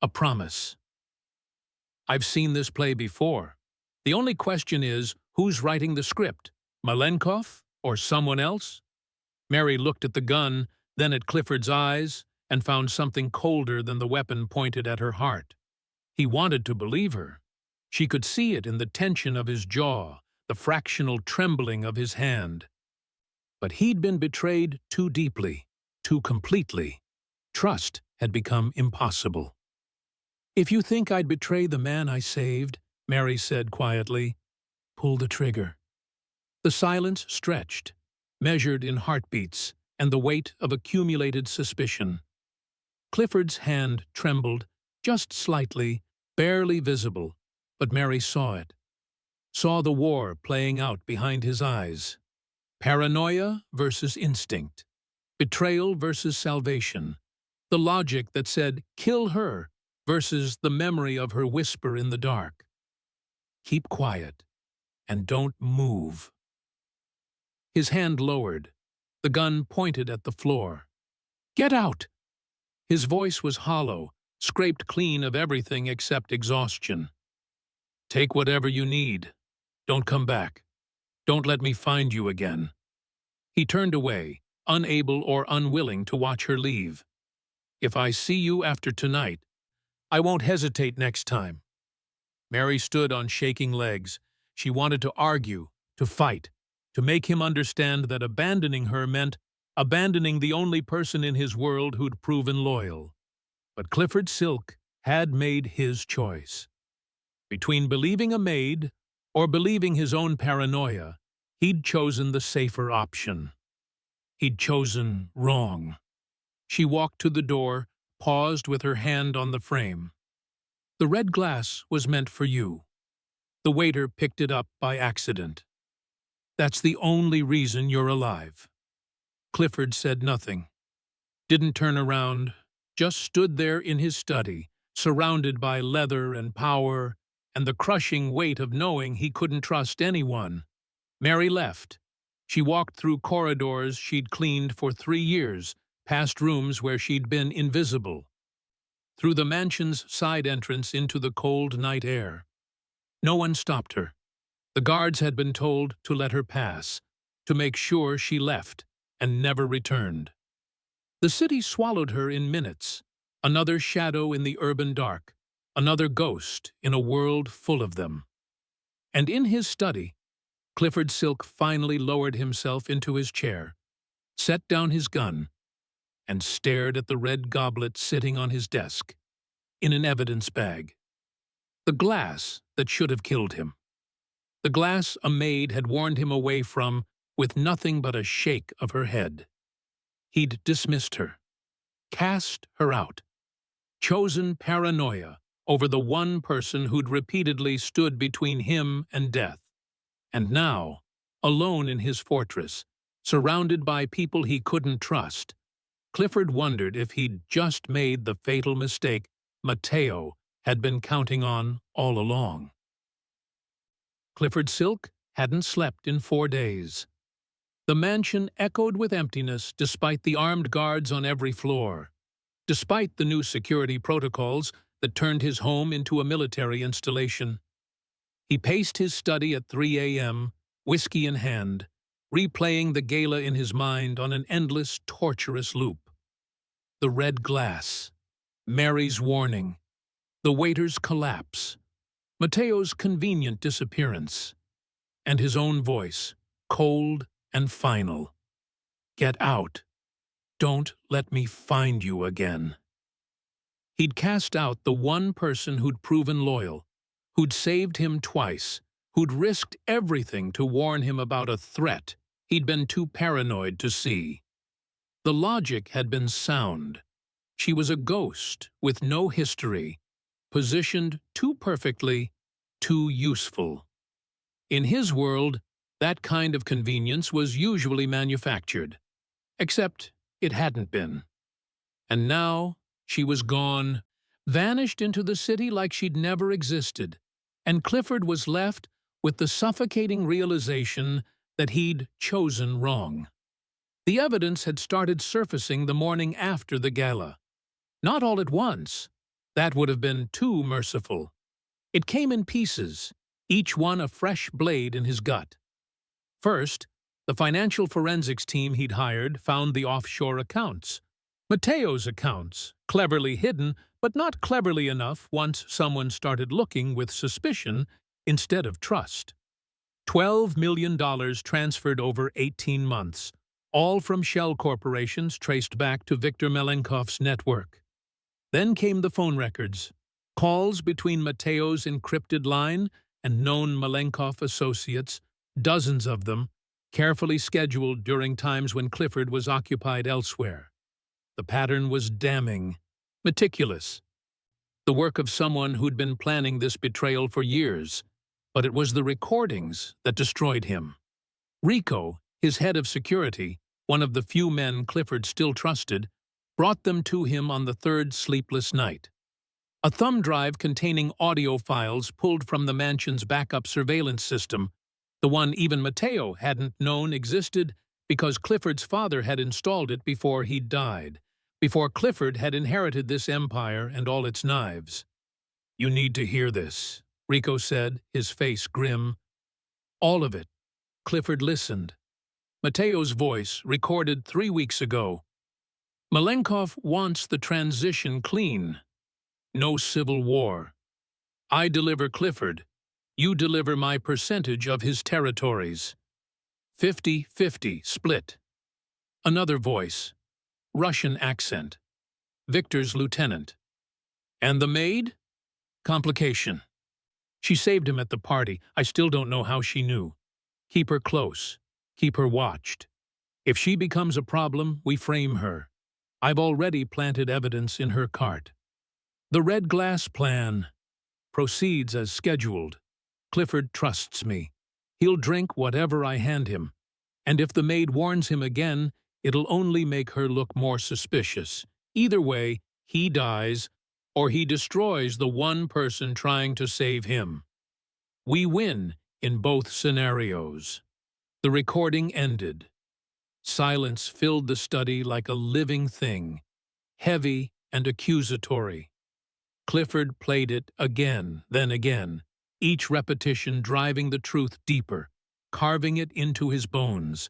A promise. "I've seen this play before. The only question is, who's writing the script? Malenkov or someone else?" Mary looked at the gun, then at Clifford's eyes, and found something colder than the weapon pointed at her heart. He wanted to believe her. She could see it in the tension of his jaw, the fractional trembling of his hand. But he'd been betrayed too deeply, too completely. Trust had become impossible. "If you think I'd betray the man I saved," Mary said quietly, "pull the trigger." The silence stretched, measured in heartbeats and the weight of accumulated suspicion. Clifford's hand trembled, just slightly, barely visible, but Mary saw it. Saw the war playing out behind his eyes. Paranoia versus instinct. Betrayal versus salvation. The logic that said, "Kill her," versus the memory of her whisper in the dark. "Keep quiet, and don't move." His hand lowered. The gun pointed at the floor. "Get out!" His voice was hollow, scraped clean of everything except exhaustion. "Take whatever you need. Don't come back. Don't let me find you again." He turned away, unable or unwilling to watch her leave. "If I see you after tonight, I won't hesitate next time." Mary stood on shaking legs. She wanted to argue, to fight, to make him understand that abandoning her meant abandoning the only person in his world who'd proven loyal. But Clifford Silk had made his choice. Between believing a maid or believing his own paranoia, he'd chosen the safer option. He'd chosen wrong. She walked to the door, paused with her hand on the frame. "The red glass was meant for you." The waiter picked it up by accident. "That's the only reason you're alive." Clifford said nothing. Didn't turn around, just stood there in his study, surrounded by leather and power and the crushing weight of knowing he couldn't trust anyone. Mary left. She walked through corridors she'd cleaned for 3 years, past rooms where she'd been invisible, through the mansion's side entrance into the cold night air. No one stopped her. The guards had been told to let her pass, to make sure she left and never returned. The city swallowed her in minutes, another shadow in the urban dark, another ghost in a world full of them. And in his study, Clifford Silk finally lowered himself into his chair, set down his gun, and stared at the red goblet sitting on his desk, in an evidence bag. The glass that should have killed him. The glass a maid had warned him away from with nothing but a shake of her head. He'd dismissed her, cast her out, chosen paranoia over the one person who'd repeatedly stood between him and death. And now, alone in his fortress, surrounded by people he couldn't trust, Clifford wondered if he'd just made the fatal mistake Mateo had been counting on all along. Clifford Silk hadn't slept in 4 days. The mansion echoed with emptiness despite the armed guards on every floor, despite the new security protocols that turned his home into a military installation. He paced his study at 3 a.m., whiskey in hand, replaying the gala in his mind on an endless, torturous loop. The red glass, Mary's warning, the waiter's collapse, Mateo's convenient disappearance, and his own voice, cold and final. "Get out. Don't let me find you again." He'd cast out the one person who'd proven loyal, who'd saved him twice, who'd risked everything to warn him about a threat he'd been too paranoid to see. The logic had been sound. She was a ghost with no history, positioned too perfectly, too useful. In his world, that kind of convenience was usually manufactured, except it hadn't been. And now she was gone, vanished into the city like she'd never existed, and Clifford was left with the suffocating realization that he'd chosen wrong. The evidence had started surfacing the morning after the gala. Not all at once. That would have been too merciful. It came in pieces, each one a fresh blade in his gut. First, the financial forensics team he'd hired found the offshore accounts. Mateo's accounts, cleverly hidden, but not cleverly enough once someone started looking with suspicion instead of trust. $12 million transferred over 18 months, all from shell corporations traced back to Viktor Malenkov's network. Then came the phone records, calls between Mateo's encrypted line and known Malenkov associates, dozens of them, carefully scheduled during times when Clifford was occupied elsewhere. The pattern was damning, meticulous, the work of someone who'd been planning this betrayal for years, but it was the recordings that destroyed him. Rico, his head of security, one of the few men Clifford still trusted, brought them to him on the third sleepless night. A thumb drive containing audio files pulled from the mansion's backup surveillance system, the one even Mateo hadn't known existed because Clifford's father had installed it before he'd died, before Clifford had inherited this empire and all its knives. "You need to hear this," Rico said, his face grim. "All of it." Clifford listened. Mateo's voice, recorded 3 weeks ago. "Malenkov wants the transition clean. No civil war. I deliver Clifford. You deliver my percentage of his territories. 50-50 split." Another voice. Russian accent. Victor's lieutenant. "And the maid? Complication. She saved him at the party. I still don't know how she knew. Keep her close. Keep her watched. If she becomes a problem, we frame her. I've already planted evidence in her cart. The red glass plan proceeds as scheduled. Clifford trusts me. He'll drink whatever I hand him. And if the maid warns him again, it'll only make her look more suspicious. Either way, he dies, or he destroys the one person trying to save him. We win in both scenarios." The recording ended. Silence filled the study like a living thing, heavy and accusatory. Clifford played it again, then again, each repetition driving the truth deeper, carving it into his bones.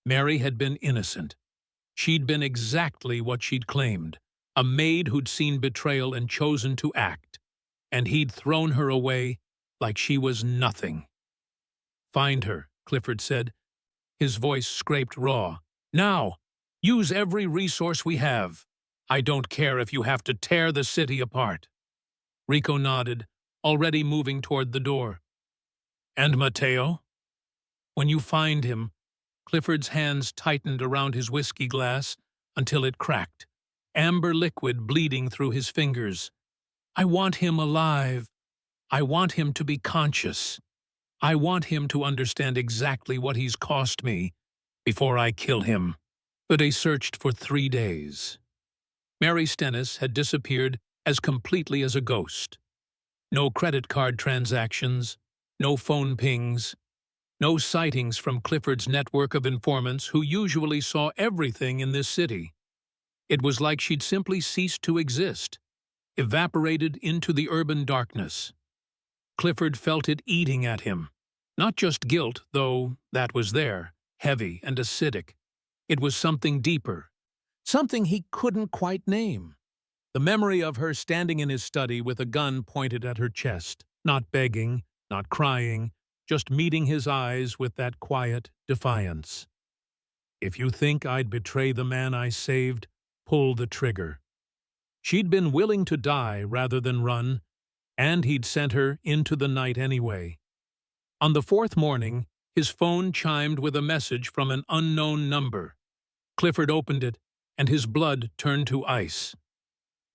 Mary had been innocent. She'd been exactly what she'd claimed, a maid who'd seen betrayal and chosen to act, and he'd thrown her away like she was nothing. "Find her," Clifford said. His voice scraped raw. "Now! Use every resource we have. I don't care if you have to tear the city apart." Rico nodded, already moving toward the door. "And Mateo?" "When you find him," Clifford's hands tightened around his whiskey glass until it cracked, amber liquid bleeding through his fingers. "I want him alive. I want him to be conscious. I want him to understand exactly what he's cost me before I kill him." But they searched for 3 days. Mary Stennis had disappeared as completely as a ghost. No credit card transactions, no phone pings, no sightings from Clifford's network of informants who usually saw everything in this city. It was like she'd simply ceased to exist, evaporated into the urban darkness. Clifford felt it eating at him. Not just guilt, though that was there, heavy and acidic. It was something deeper, something he couldn't quite name. The memory of her standing in his study with a gun pointed at her chest, not begging, not crying, just meeting his eyes with that quiet defiance. "If you think I'd betray the man I saved, pull the trigger." She'd been willing to die rather than run, and he'd sent her into the night anyway. On the 4th morning, his phone chimed with a message from an unknown number. Clifford opened it, and his blood turned to ice.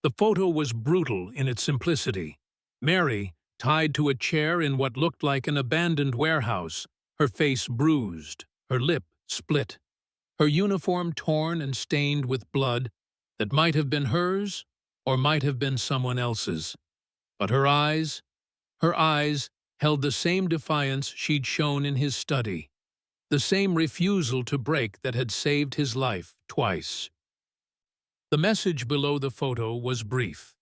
The photo was brutal in its simplicity. Mary, tied to a chair in what looked like an abandoned warehouse, her face bruised, her lip split, her uniform torn and stained with blood that might have been hers or might have been someone else's. But her eyes held the same defiance she'd shown in his study, the same refusal to break that had saved his life twice. The message below the photo was brief.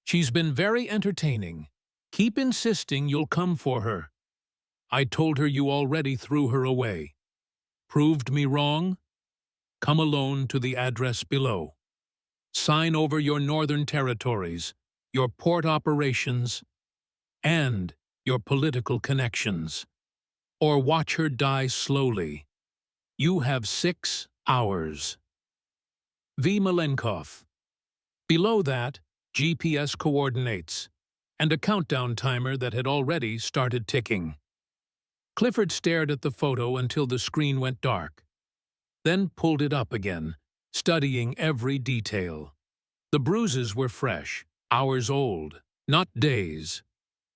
"She's been very entertaining. Keep insisting you'll come for her. I told her you already threw her away. Proved me wrong? Come alone to the address below." sign over your northern territories, your port operations, and your political connections, or watch her die slowly. You have 6 hours. V. Malenkov. Below that, GPS coordinates, and a countdown timer that had already started ticking. Clifford stared at the photo until the screen went dark, then pulled it up again, studying every detail. The bruises were fresh, hours old, not days.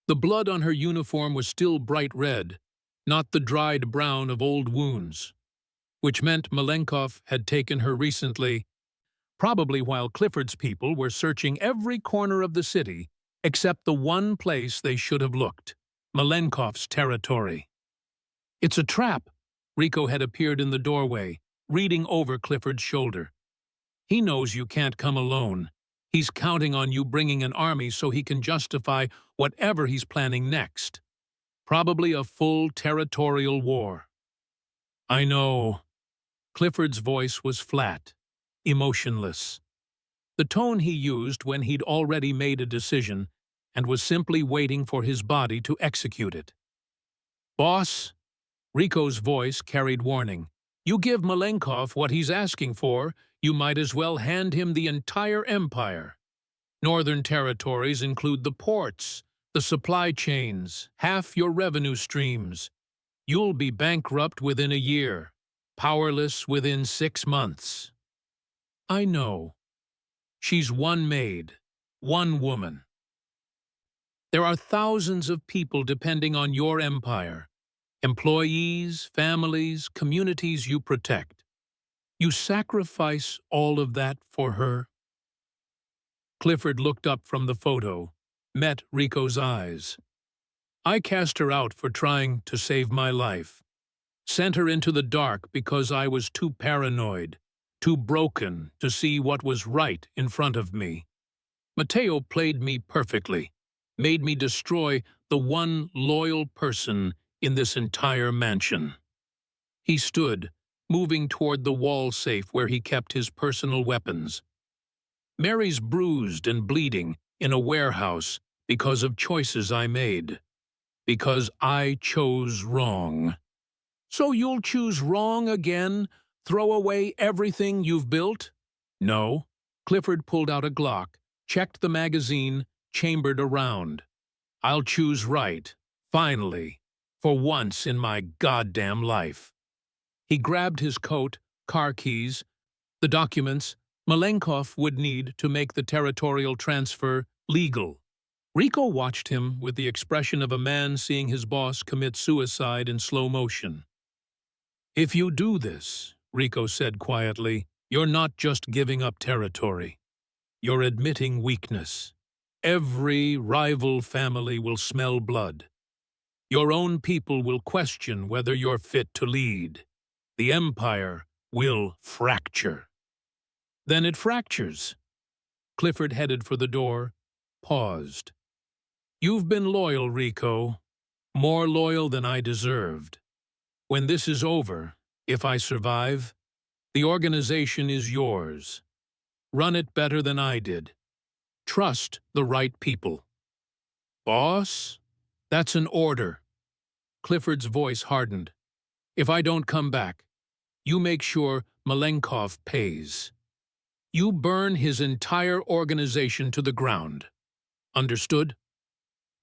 The blood on her uniform was still bright red, not the dried brown of old wounds, which meant Malenkov had taken her recently, probably while Clifford's people were searching every corner of the city except the one place they should have looked, Malenkov's territory. It's a trap. Rico had appeared in the doorway, reading over Clifford's shoulder. He knows you can't come alone. He's counting on you bringing an army so he can justify whatever he's planning next. Probably a full territorial war. I know. Clifford's voice was flat, emotionless. The tone he used when he'd already made a decision and was simply waiting for his body to execute it. Boss? Rico's voice carried warning. You give Malenkov what he's asking for, you might as well hand him the entire empire. Northern territories include the ports, the supply chains, half your revenue streams. You'll be bankrupt within a year, powerless within 6 months. I know. She's one maid, one woman. There are thousands of people depending on your empire. Employees, families, communities you protect. You sacrifice all of that for her? Clifford looked up from the photo, met Rico's eyes. I cast her out for trying to save my life. Sent her into the dark because I was too paranoid, too broken to see what was right in front of me. Mateo played me perfectly, made me destroy the one loyal person in this entire mansion. He stood, moving toward the wall safe where he kept his personal weapons. Mary's bruised and bleeding in a warehouse because of choices I made. Because I chose wrong. So you'll choose wrong again? Throw away everything you've built? No. Clifford pulled out a Glock, checked the magazine, chambered a round. I'll choose right, finally, for once in my goddamn life. He grabbed his coat, car keys, the documents Malenkov would need to make the territorial transfer legal. Rico watched him with the expression of a man seeing his boss commit suicide in slow motion. If you do this, Rico said quietly, you're not just giving up territory. You're admitting weakness. Every rival family will smell blood. Your own people will question whether you're fit to lead. The empire will fracture. Then it fractures. Clifford headed for the door, paused. You've been loyal, Rico. More loyal than I deserved. When this is over, if I survive, the organization is yours. Run it better than I did. Trust the right people. Boss? That's an order. Clifford's voice hardened. If I don't come back, you make sure Malenkov pays. You burn his entire organization to the ground. Understood?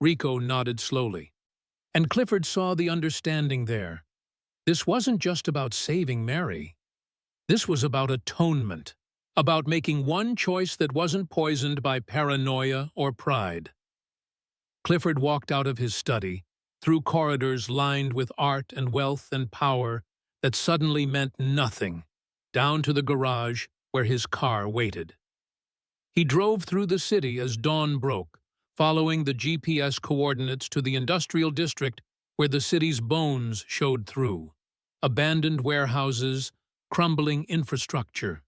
Rico nodded slowly, and Clifford saw the understanding there. This wasn't just about saving Mary. This was about atonement, about making one choice that wasn't poisoned by paranoia or pride. Clifford walked out of his study, through corridors lined with art and wealth and power that suddenly meant nothing, down to the garage where his car waited. He drove through the city as dawn broke, following the GPS coordinates to the industrial district where the city's bones showed through. Abandoned warehouses, crumbling infrastructure.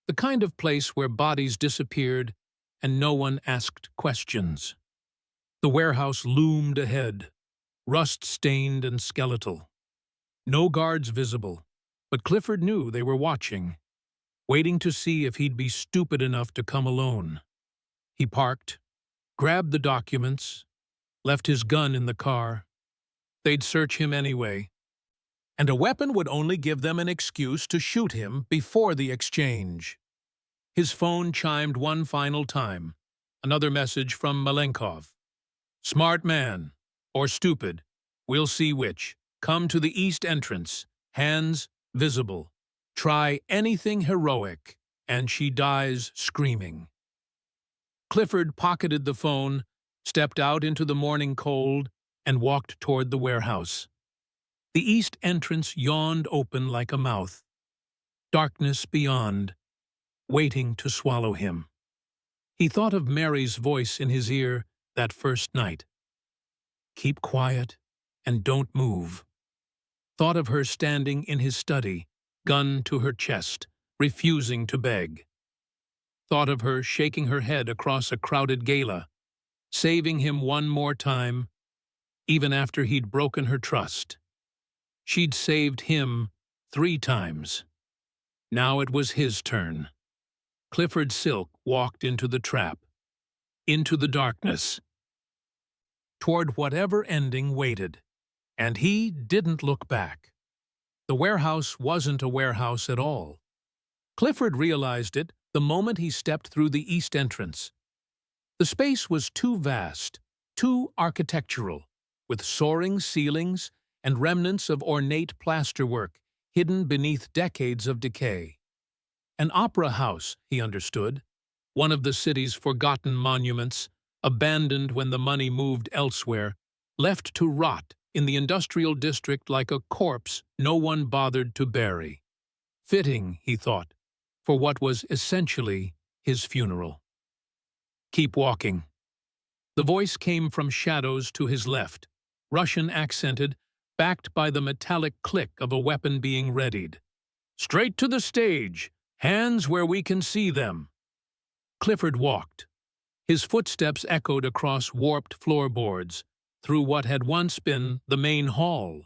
The kind of place where bodies disappeared and no one asked questions. The warehouse loomed ahead, rust-stained and skeletal. No guards visible, but Clifford knew they were watching. waiting to see if he'd be stupid enough to come alone. He parked, grabbed the documents, left his gun in the car. They'd search him anyway, and a weapon would only give them an excuse to shoot him before the exchange. His phone chimed one final time. Another message from Malenkov. "Smart man, or stupid, we'll see which. Come to the east entrance, hands visible. Try anything heroic, and she dies screaming." Clifford pocketed the phone, stepped out into the morning cold, and walked toward the warehouse. The east entrance yawned open like a mouth. Darkness beyond, waiting to swallow him. He thought of Mary's voice in his ear that first night. "Keep quiet and don't move." Thought of her standing in his study, gun to her chest, refusing to beg. Thought of her shaking her head across a crowded gala, saving him one more time, even after he'd broken her trust. She'd saved him 3 times. Now it was his turn. Clifford Silk walked into the trap, into the darkness, toward whatever ending waited, and he didn't look back. The warehouse wasn't a warehouse at all. Clifford realized it the moment he stepped through the east entrance. The space was too vast, too architectural, with soaring ceilings and remnants of ornate plasterwork hidden beneath decades of decay. An opera house, he understood, one of the city's forgotten monuments, abandoned when the money moved elsewhere, left to rot in the industrial district like a corpse no one bothered to bury. Fitting, he thought, for what was essentially his funeral. "Keep walking." The voice came from shadows to his left, Russian-accented, backed by the metallic click of a weapon being readied. "Straight to the stage! Hands where we can see them." Clifford walked. His footsteps echoed across warped floorboards, through what had once been the main hall,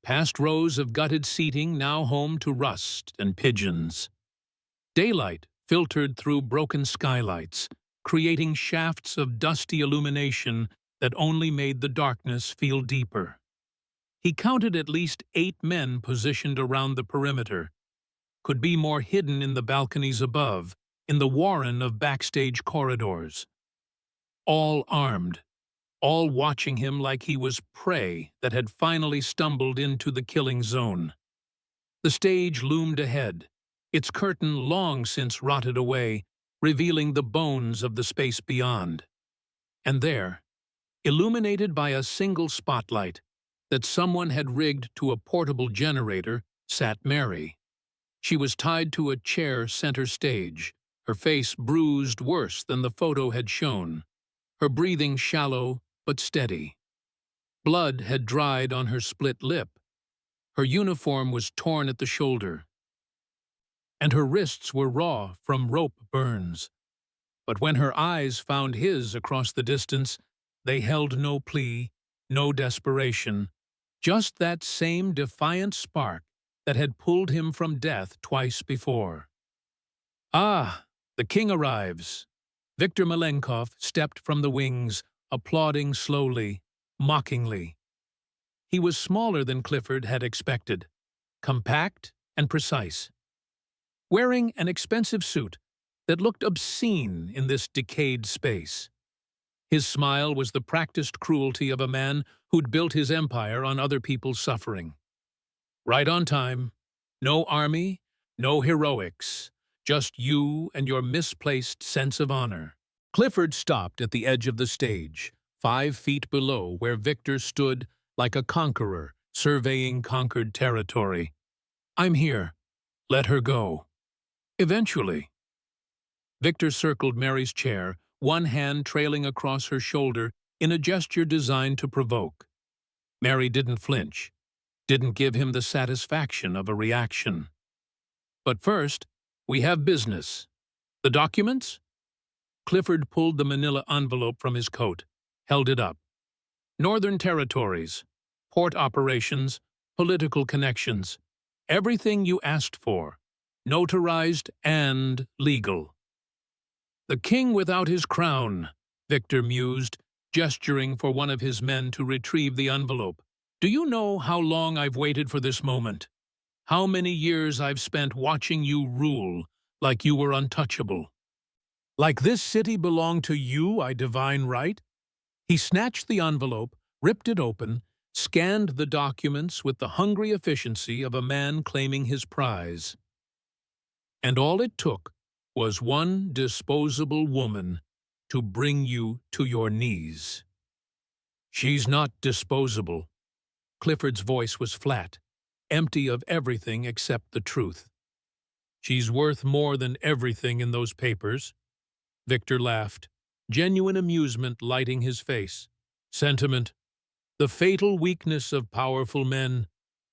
past rows of gutted seating now home to rust and pigeons. Daylight filtered through broken skylights, creating shafts of dusty illumination that only made the darkness feel deeper. He counted at least 8 men positioned around the perimeter. Could be more hidden in the balconies above, in the warren of backstage corridors. All armed, all watching him like he was prey that had finally stumbled into the killing zone. The stage loomed ahead, its curtain long since rotted away, revealing the bones of the space beyond. And there, illuminated by a single spotlight that someone had rigged to a portable generator, sat Mary. She was tied to a chair center stage, her face bruised worse than the photo had shown, her breathing shallow but steady. Blood had dried on her split lip. Her uniform was torn at the shoulder, and her wrists were raw from rope burns. But when her eyes found his across the distance, they held no plea, no desperation, just that same defiant spark that had pulled him from death twice before. "Ah, the king arrives." Viktor Malenkov stepped from the wings, applauding slowly, mockingly. He was smaller than Clifford had expected, compact and precise, wearing an expensive suit that looked obscene in this decayed space. His smile was the practiced cruelty of a man who'd built his empire on other people's suffering. "Right on time. No army, no heroics. Just you and your misplaced sense of honor." Clifford stopped at the edge of the stage, 5 feet below where Victor stood like a conqueror surveying conquered territory. "I'm here. Let her go." "Eventually." Victor circled Mary's chair, one hand trailing across her shoulder in a gesture designed to provoke. Mary didn't flinch, didn't give him the satisfaction of a reaction. "But first, we have business. The documents?" Clifford pulled the manila envelope from his coat, held it up. "Northern territories, port operations, political connections, everything you asked for. notarized and legal. "The king without his crown," Victor mused, gesturing for one of his men to retrieve the envelope. "Do you know how long I've waited for this moment? How many years I've spent watching you rule like you were untouchable? Like this city belonged to you, I divine right?" He snatched the envelope, ripped it open, scanned the documents with the hungry efficiency of a man claiming his prize. And all it took was one disposable woman to bring you to your knees. "She's not disposable." Clifford's voice was flat, empty of everything except the truth. "She's worth more than everything in those papers." Victor laughed, genuine amusement lighting his face. "Sentiment, the fatal weakness of powerful men.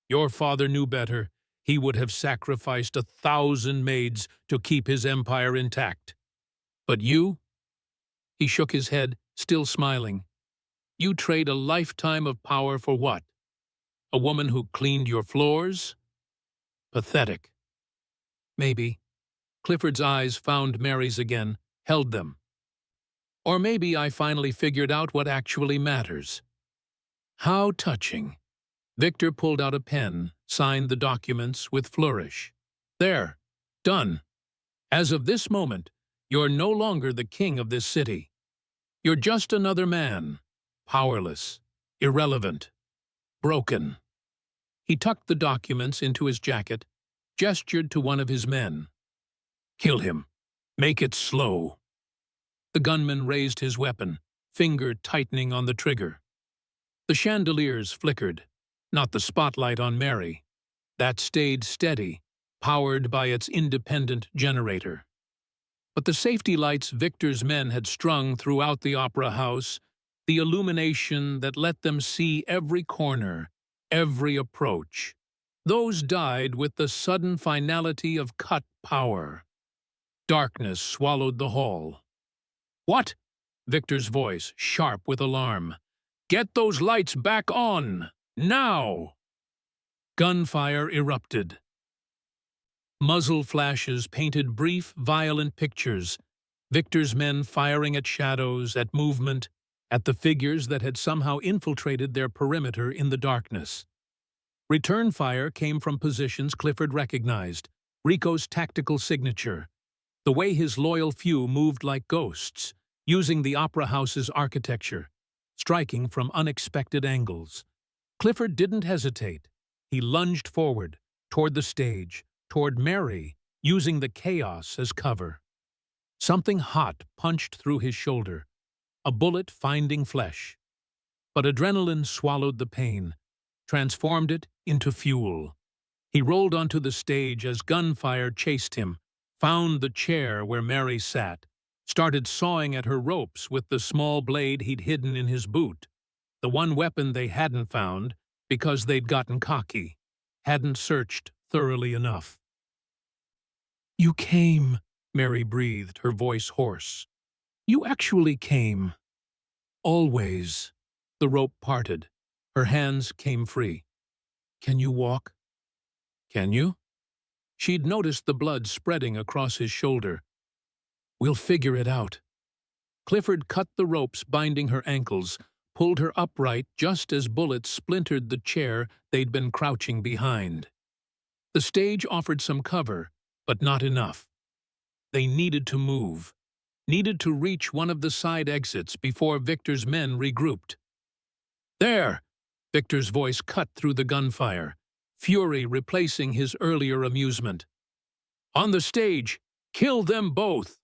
Your father knew better. He would have sacrificed 1,000 maids to keep his empire intact. But you?" He shook his head, still smiling. "You trade a lifetime of power for what? A woman who cleaned your floors? Pathetic." "Maybe." Clifford's eyes found Mary's again, held them. "Or maybe I finally figured out what actually matters." "How touching." Victor pulled out a pen, signed the documents with flourish. "There. Done. As of this moment, you're no longer the king of this city. You're just another man, powerless, irrelevant, broken." He tucked the documents into his jacket, gestured to one of his men. "Kill him. Make it slow." The gunman raised his weapon, finger tightening on the trigger. The chandeliers flickered, not the spotlight on Mary. That stayed steady, powered by its independent generator. But the safety lights Victor's men had strung throughout the opera house, the illumination that let them see every corner, every approach, those died with the sudden finality of cut power. Darkness swallowed the hall. "What?" Victor's voice, sharp with alarm. "Get those lights back on! Now!" Gunfire erupted. Muzzle flashes painted brief, violent pictures, Victor's men firing at shadows, at movement, at the figures that had somehow infiltrated their perimeter in the darkness. Return fire came from positions Clifford recognized, Rico's tactical signature, the way his loyal few moved like ghosts, using the opera house's architecture, striking from unexpected angles. Clifford didn't hesitate. He lunged forward, toward the stage, toward Mary, using the chaos as cover. Something hot punched through his shoulder, a bullet finding flesh. But adrenaline swallowed the pain, transformed it into fuel. He rolled onto the stage as gunfire chased him, found the chair where Mary sat, started sawing at her ropes with the small blade he'd hidden in his boot, the one weapon they hadn't found because they'd gotten cocky, hadn't searched thoroughly enough. "You came," Mary breathed, her voice hoarse. "You actually came." "Always." The rope parted. Her hands came free. "Can you walk?" "Can you?" She'd noticed the blood spreading across his shoulder. "We'll figure it out." Clifford cut the ropes binding her ankles, pulled her upright just as bullets splintered the chair they'd been crouching behind. The stage offered some cover, but not enough. They needed to move, needed to reach one of the side exits before Victor's men regrouped. "There!" Victor's voice cut through the gunfire, fury replacing his earlier amusement. "On the stage! Kill them both!"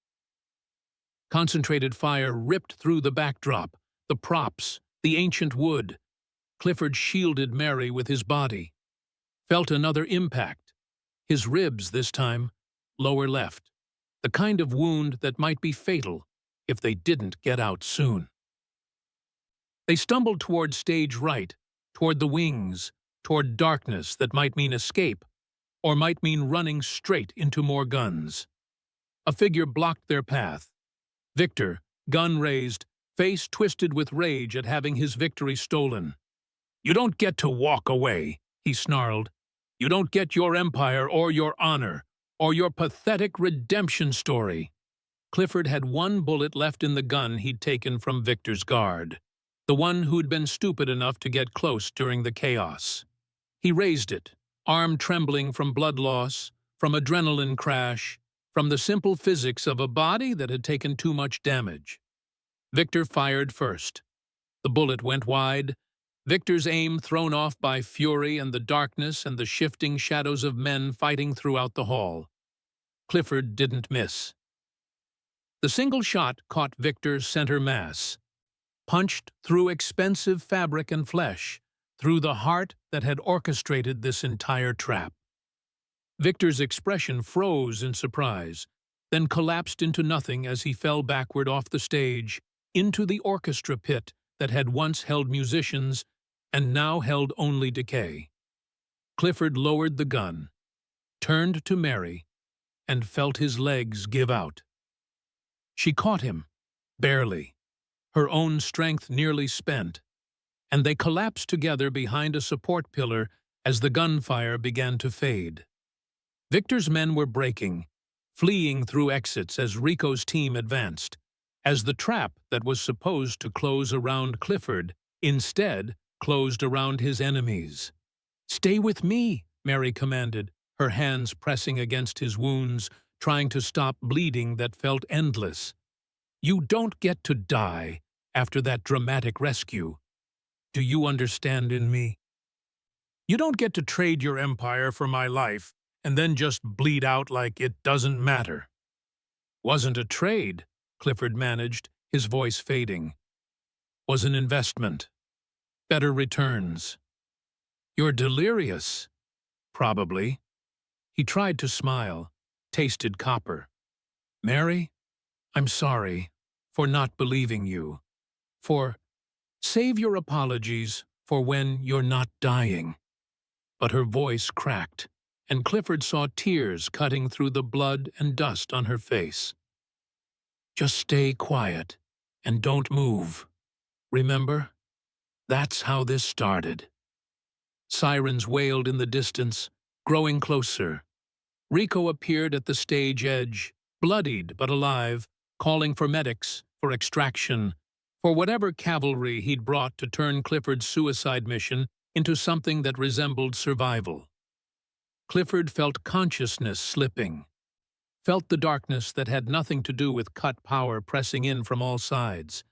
Concentrated fire ripped through the backdrop, the props, the ancient wood. Clifford shielded Mary with his body. Felt another impact. His ribs this time, lower left. The kind of wound that might be fatal if they didn't get out soon. They stumbled toward stage right, toward the wings, toward darkness that might mean escape, or might mean running straight into more guns. A figure blocked their path. Victor, gun raised, face twisted with rage at having his victory stolen. "You don't get to walk away," he snarled. "You don't get your empire or your honor, or your pathetic redemption story." Clifford had one bullet left in the gun he'd taken from Victor's guard, the one who'd been stupid enough to get close during the chaos. He raised it, arm trembling from blood loss, from adrenaline crash, from the simple physics of a body that had taken too much damage. Victor fired first. The bullet went wide, Victor's aim thrown off by fury and the darkness and the shifting shadows of men fighting throughout the hall. Clifford didn't miss. The single shot caught Victor's center mass, punched through expensive fabric and flesh, through the heart that had orchestrated this entire trap. Victor's expression froze in surprise, then collapsed into nothing as he fell backward off the stage, into the orchestra pit that had once held musicians and now held only decay. Clifford lowered the gun, turned to Mary, and felt his legs give out. She caught him, barely, her own strength nearly spent, and they collapsed together behind a support pillar as the gunfire began to fade. Victor's men were breaking, fleeing through exits as Rico's team advanced, as the trap that was supposed to close around Clifford instead closed around his enemies. "Stay with me," Mary commanded, her hands pressing against his wounds, trying to stop bleeding that felt endless. "You don't get to die after that dramatic rescue. Do you understand in me? You don't get to trade your empire for my life and then just bleed out like it doesn't matter." "Wasn't a trade," Clifford managed, his voice fading. "Was an investment. Better returns." "You're delirious." "Probably." He tried to smile, tasted copper. "Mary, I'm sorry for not believing you. Save your apologies for when you're not dying." But her voice cracked, and Clifford saw tears cutting through the blood and dust on her face. "Just stay quiet and don't move. Remember? That's how this started." Sirens wailed in the distance, growing closer. Rico appeared at the stage edge, bloodied but alive, calling for medics, for extraction, for whatever cavalry he'd brought to turn Clifford's suicide mission into something that resembled survival. Clifford felt consciousness slipping, felt the darkness that had nothing to do with cut power pressing in from all sides.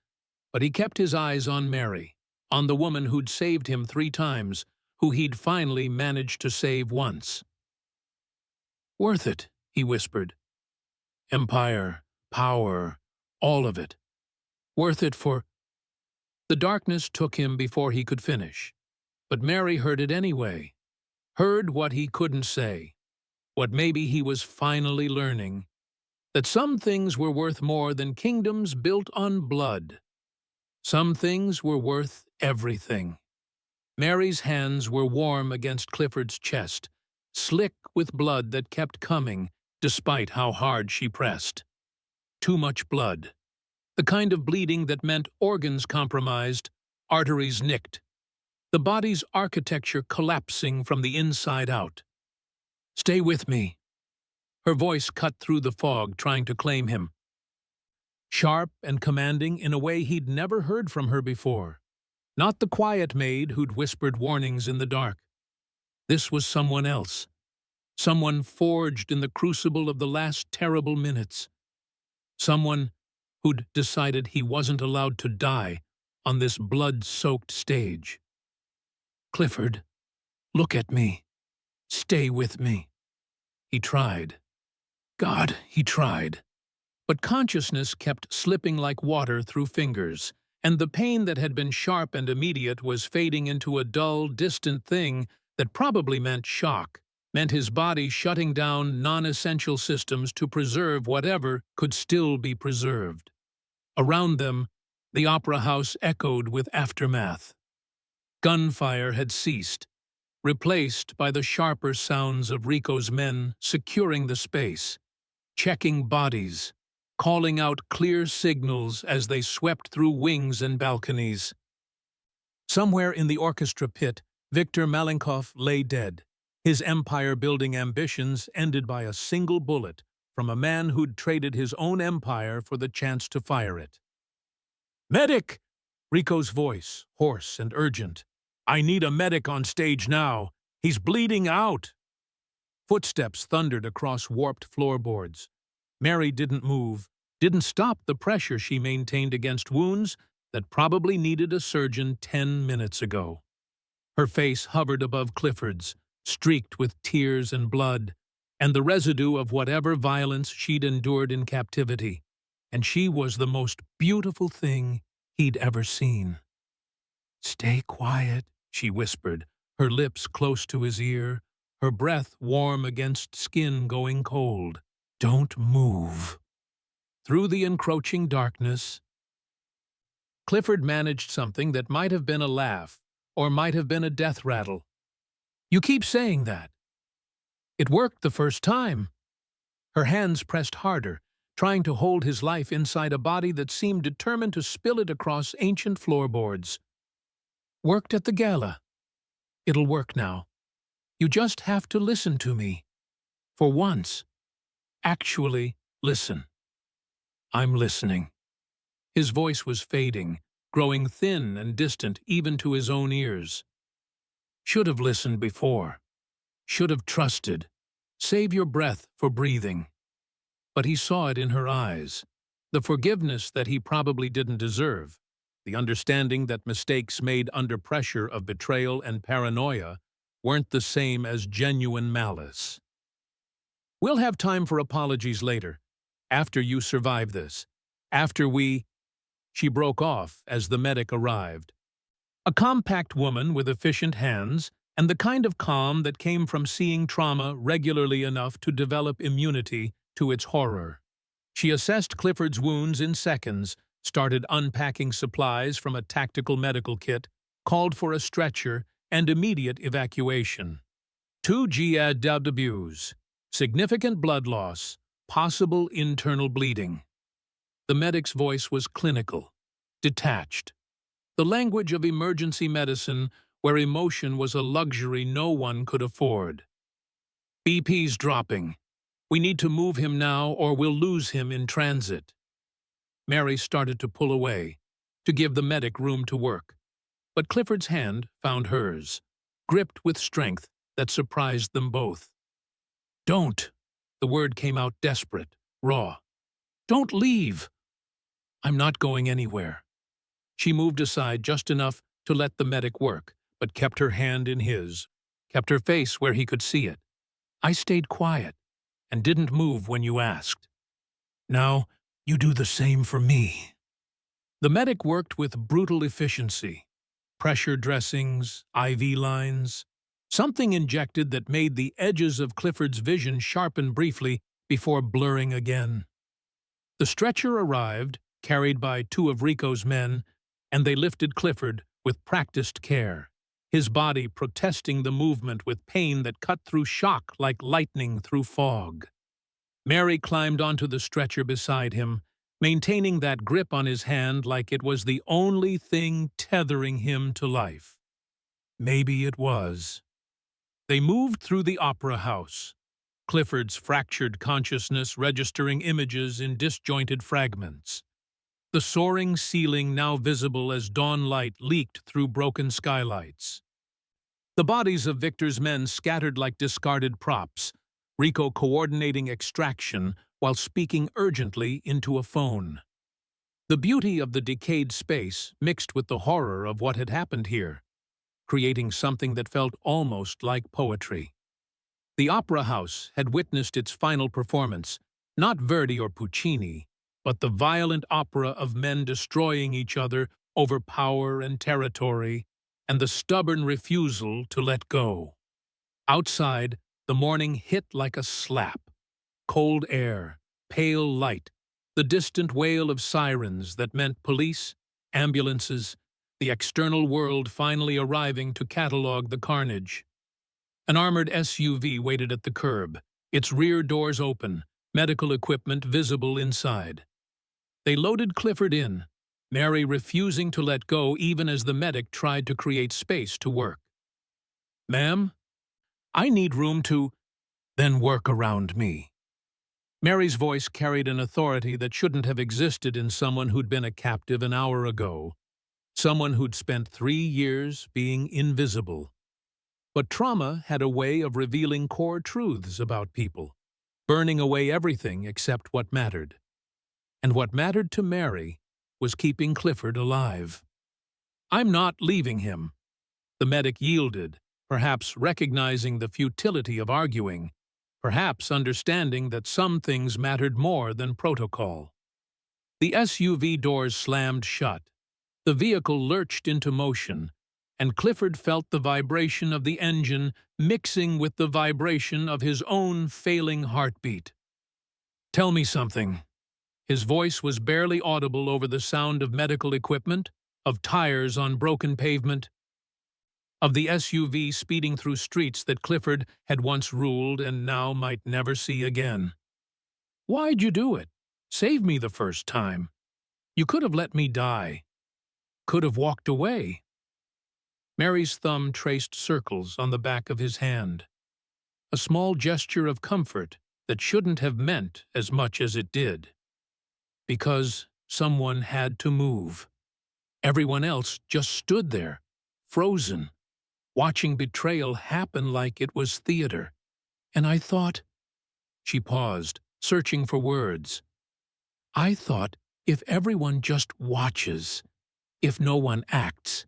But he kept his eyes on Mary, on the woman who'd saved him 3 times, who he'd finally managed to save once. "Worth it," he whispered. "Empire, power, all of it. Worth it for—" The darkness took him before he could finish. But Mary heard it anyway. Heard what he couldn't say, what maybe he was finally learning, that some things were worth more than kingdoms built on blood. Some things were worth everything. Mary's hands were warm against Clifford's chest, slick with blood that kept coming despite how hard she pressed. Too much blood. The kind of bleeding that meant organs compromised, arteries nicked. The body's architecture collapsing from the inside out. "Stay with me." Her voice cut through the fog, trying to claim him. Sharp and commanding in a way he'd never heard from her before. Not the quiet maid who'd whispered warnings in the dark. This was someone else. Someone forged in the crucible of the last terrible minutes. Someone who'd decided he wasn't allowed to die on this blood-soaked stage. "Clifford, look at me. Stay with me." He tried. God, he tried. But consciousness kept slipping like water through fingers, and the pain that had been sharp and immediate was fading into a dull, distant thing that probably meant shock, meant his body shutting down non-essential systems to preserve whatever could still be preserved. Around them, the opera house echoed with aftermath. Gunfire had ceased, replaced by the sharper sounds of Rico's men securing the space, checking bodies, calling out clear signals as they swept through wings and balconies. Somewhere in the orchestra pit, Victor Malenkoff lay dead, His empire-building ambitions ended by a single bullet from a man who'd traded his own empire for the chance to fire it. "Medic!" Rico's voice, hoarse and urgent. "I need a medic on stage now. He's bleeding out." Footsteps thundered across warped floorboards. Mary didn't move, didn't stop the pressure she maintained against wounds that probably needed a surgeon 10 minutes ago. Her face hovered above Clifford's, streaked with tears and blood, and the residue of whatever violence she'd endured in captivity, and she was the most beautiful thing he'd ever seen. "Stay quiet," she whispered, her lips close to his ear, her breath warm against skin going cold. "Don't move." Through the encroaching darkness, Clifford managed something that might have been a laugh, or might have been a death rattle. "You keep saying that." "It worked the first time." Her hands pressed harder, trying to hold his life inside a body that seemed determined to spill it across ancient floorboards. "Worked at the gala. It'll work now. You just have to listen to me. For once. Actually, listen." "I'm listening." His voice was fading, growing thin and distant even to his own ears. "Should have listened before. Should have trusted. Save your breath for breathing." But he saw it in her eyes, the forgiveness that he probably didn't deserve, the understanding that mistakes made under pressure of betrayal and paranoia weren't the same as genuine malice. "We'll have time for apologies later, after you survive this, after we—" She broke off as the medic arrived. A compact woman with efficient hands and the kind of calm that came from seeing trauma regularly enough to develop immunity to its horror. She assessed Clifford's wounds in seconds, started unpacking supplies from a tactical medical kit, called for a stretcher and immediate evacuation. 2 GAWs, significant blood loss, possible internal bleeding. The medic's voice was clinical, detached. The language of emergency medicine where emotion was a luxury no one could afford. "BP's dropping. We need to move him now or we'll lose him in transit." Mary started to pull away, to give the medic room to work. But Clifford's hand found hers, gripped with strength that surprised them both. "Don't." The word came out desperate, raw. "Don't leave." "I'm not going anywhere." She moved aside just enough to let the medic work, but kept her hand in his, kept her face where he could see it. "I stayed quiet and didn't move when you asked. Now, you do the same for me." The medic worked with brutal efficiency. Pressure dressings, IV lines, something injected that made the edges of Clifford's vision sharpen briefly before blurring again. The stretcher arrived, carried by 2 of Rico's men, and they lifted Clifford with practiced care, his body protesting the movement with pain that cut through shock like lightning through fog. Mary climbed onto the stretcher beside him, maintaining that grip on his hand like it was the only thing tethering him to life. Maybe it was. They moved through the opera house, Clifford's fractured consciousness registering images in disjointed fragments. The soaring ceiling now visible as dawn light leaked through broken skylights. The bodies of Victor's men scattered like discarded props, Rico coordinating extraction while speaking urgently into a phone. The beauty of the decayed space mixed with the horror of what had happened here, creating something that felt almost like poetry. The opera house had witnessed its final performance, not Verdi or Puccini, but the violent opera of men destroying each other over power and territory, and the stubborn refusal to let go. Outside, the morning hit like a slap. Cold air, pale light, the distant wail of sirens that meant police, ambulances, the external world finally arriving to catalog the carnage. An armored SUV waited at the curb, its rear doors open, medical equipment visible inside. They loaded Clifford in, Mary refusing to let go even as the medic tried to create space to work. "Ma'am?" I need room to then work around me. Mary's voice carried an authority that shouldn't have existed in someone who'd been a captive an hour ago, someone who'd spent 3 years being invisible. But trauma had a way of revealing core truths about people, burning away everything except what mattered. And what mattered to Mary was keeping Clifford alive. I'm not leaving him. The medic yielded, perhaps recognizing the futility of arguing, perhaps understanding that some things mattered more than protocol. The SUV doors slammed shut. The vehicle lurched into motion, and Clifford felt the vibration of the engine mixing with the vibration of his own failing heartbeat. "Tell me something." His voice was barely audible over the sound of medical equipment, of tires on broken pavement, of the SUV speeding through streets that Clifford had once ruled and now might never see again. "Why'd you do it? Save me the first time. You could have let me die. Could have walked away." Mary's thumb traced circles on the back of his hand, a small gesture of comfort that shouldn't have meant as much as it did. Because someone had to move. Everyone else just stood there, frozen, watching betrayal happen like it was theater. And I thought— She paused, searching for words. "I thought if everyone just watches, if no one acts,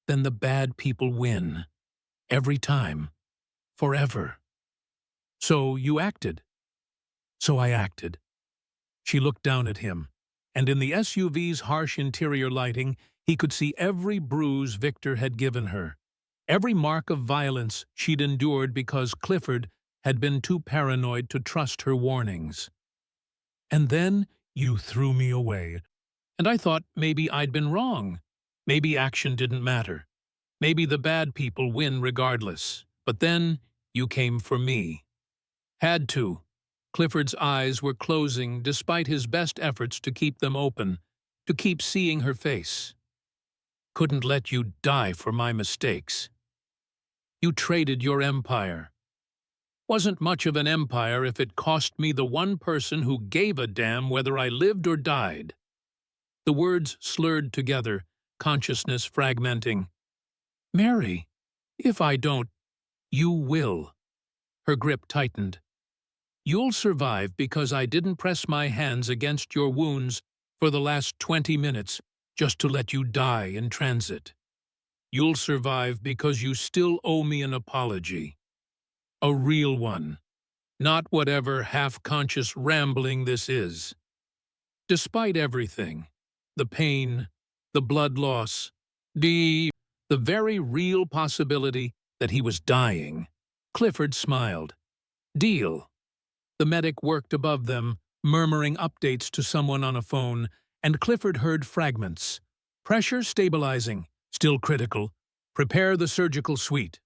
then the bad people win. Every time. Forever." "So you acted." "So I acted." She looked down at him, and in the SUV's harsh interior lighting, he could see every bruise Victor had given her, every mark of violence she'd endured because Clifford had been too paranoid to trust her warnings. "And then you threw me away, and I thought maybe I'd been wrong. Maybe action didn't matter. Maybe the bad people win regardless. But then you came for me." "Had to." Clifford's eyes were closing despite his best efforts to keep them open, to keep seeing her face. "Couldn't let you die for my mistakes. You traded your empire. Wasn't much of an empire if it cost me the one person who gave a damn whether I lived or died." The words slurred together, consciousness fragmenting. "Mary, if I don't, you will." Her grip tightened. "You'll survive because I didn't press my hands against your wounds for the last 20 minutes just to let you die in transit. You'll survive because you still owe me an apology. A real one. Not whatever half-conscious rambling this is. Despite everything, the pain, the blood loss, the very real possibility that he was dying." Clifford smiled. "Deal." The medic worked above them, murmuring updates to someone on a phone, and Clifford heard fragments. "Pressure stabilizing. Still critical. Prepare the surgical suite."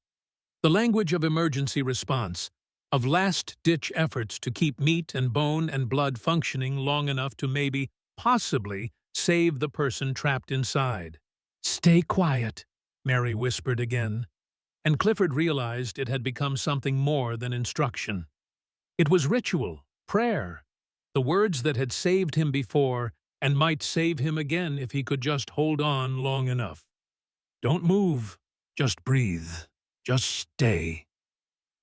The language of emergency response, of last-ditch efforts to keep meat and bone and blood functioning long enough to maybe, possibly, save the person trapped inside. "Stay quiet," Mary whispered again, and Clifford realized it had become something more than instruction. It was ritual, prayer, the words that had saved him before and might save him again if he could just hold on long enough. "Don't move. Just breathe. Just stay."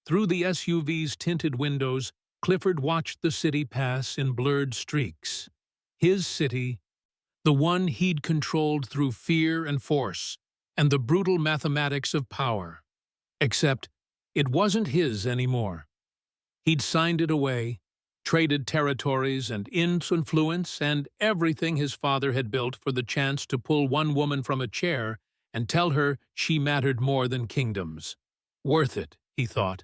Through the SUV's tinted windows, Clifford watched the city pass in blurred streaks. His city, the one he'd controlled through fear and force, and the brutal mathematics of power. Except, it wasn't his anymore. He'd signed it away, traded territories and influence and everything his father had built for the chance to pull one woman from a chair and tell her she mattered more than kingdoms. Worth it, he thought.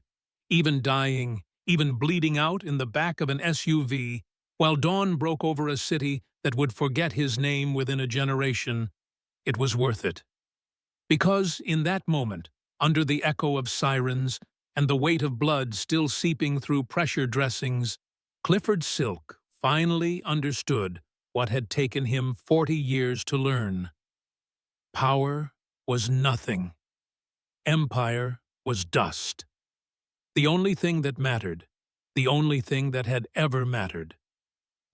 Even dying, even bleeding out in the back of an SUV, while dawn broke over a city that would forget his name within a generation, it was worth it. Because in that moment, under the echo of sirens and the weight of blood still seeping through pressure dressings, Clifford Silk finally understood what had taken him 40 years to learn. Power was nothing. Empire was dust. The only thing that mattered, the only thing that had ever mattered,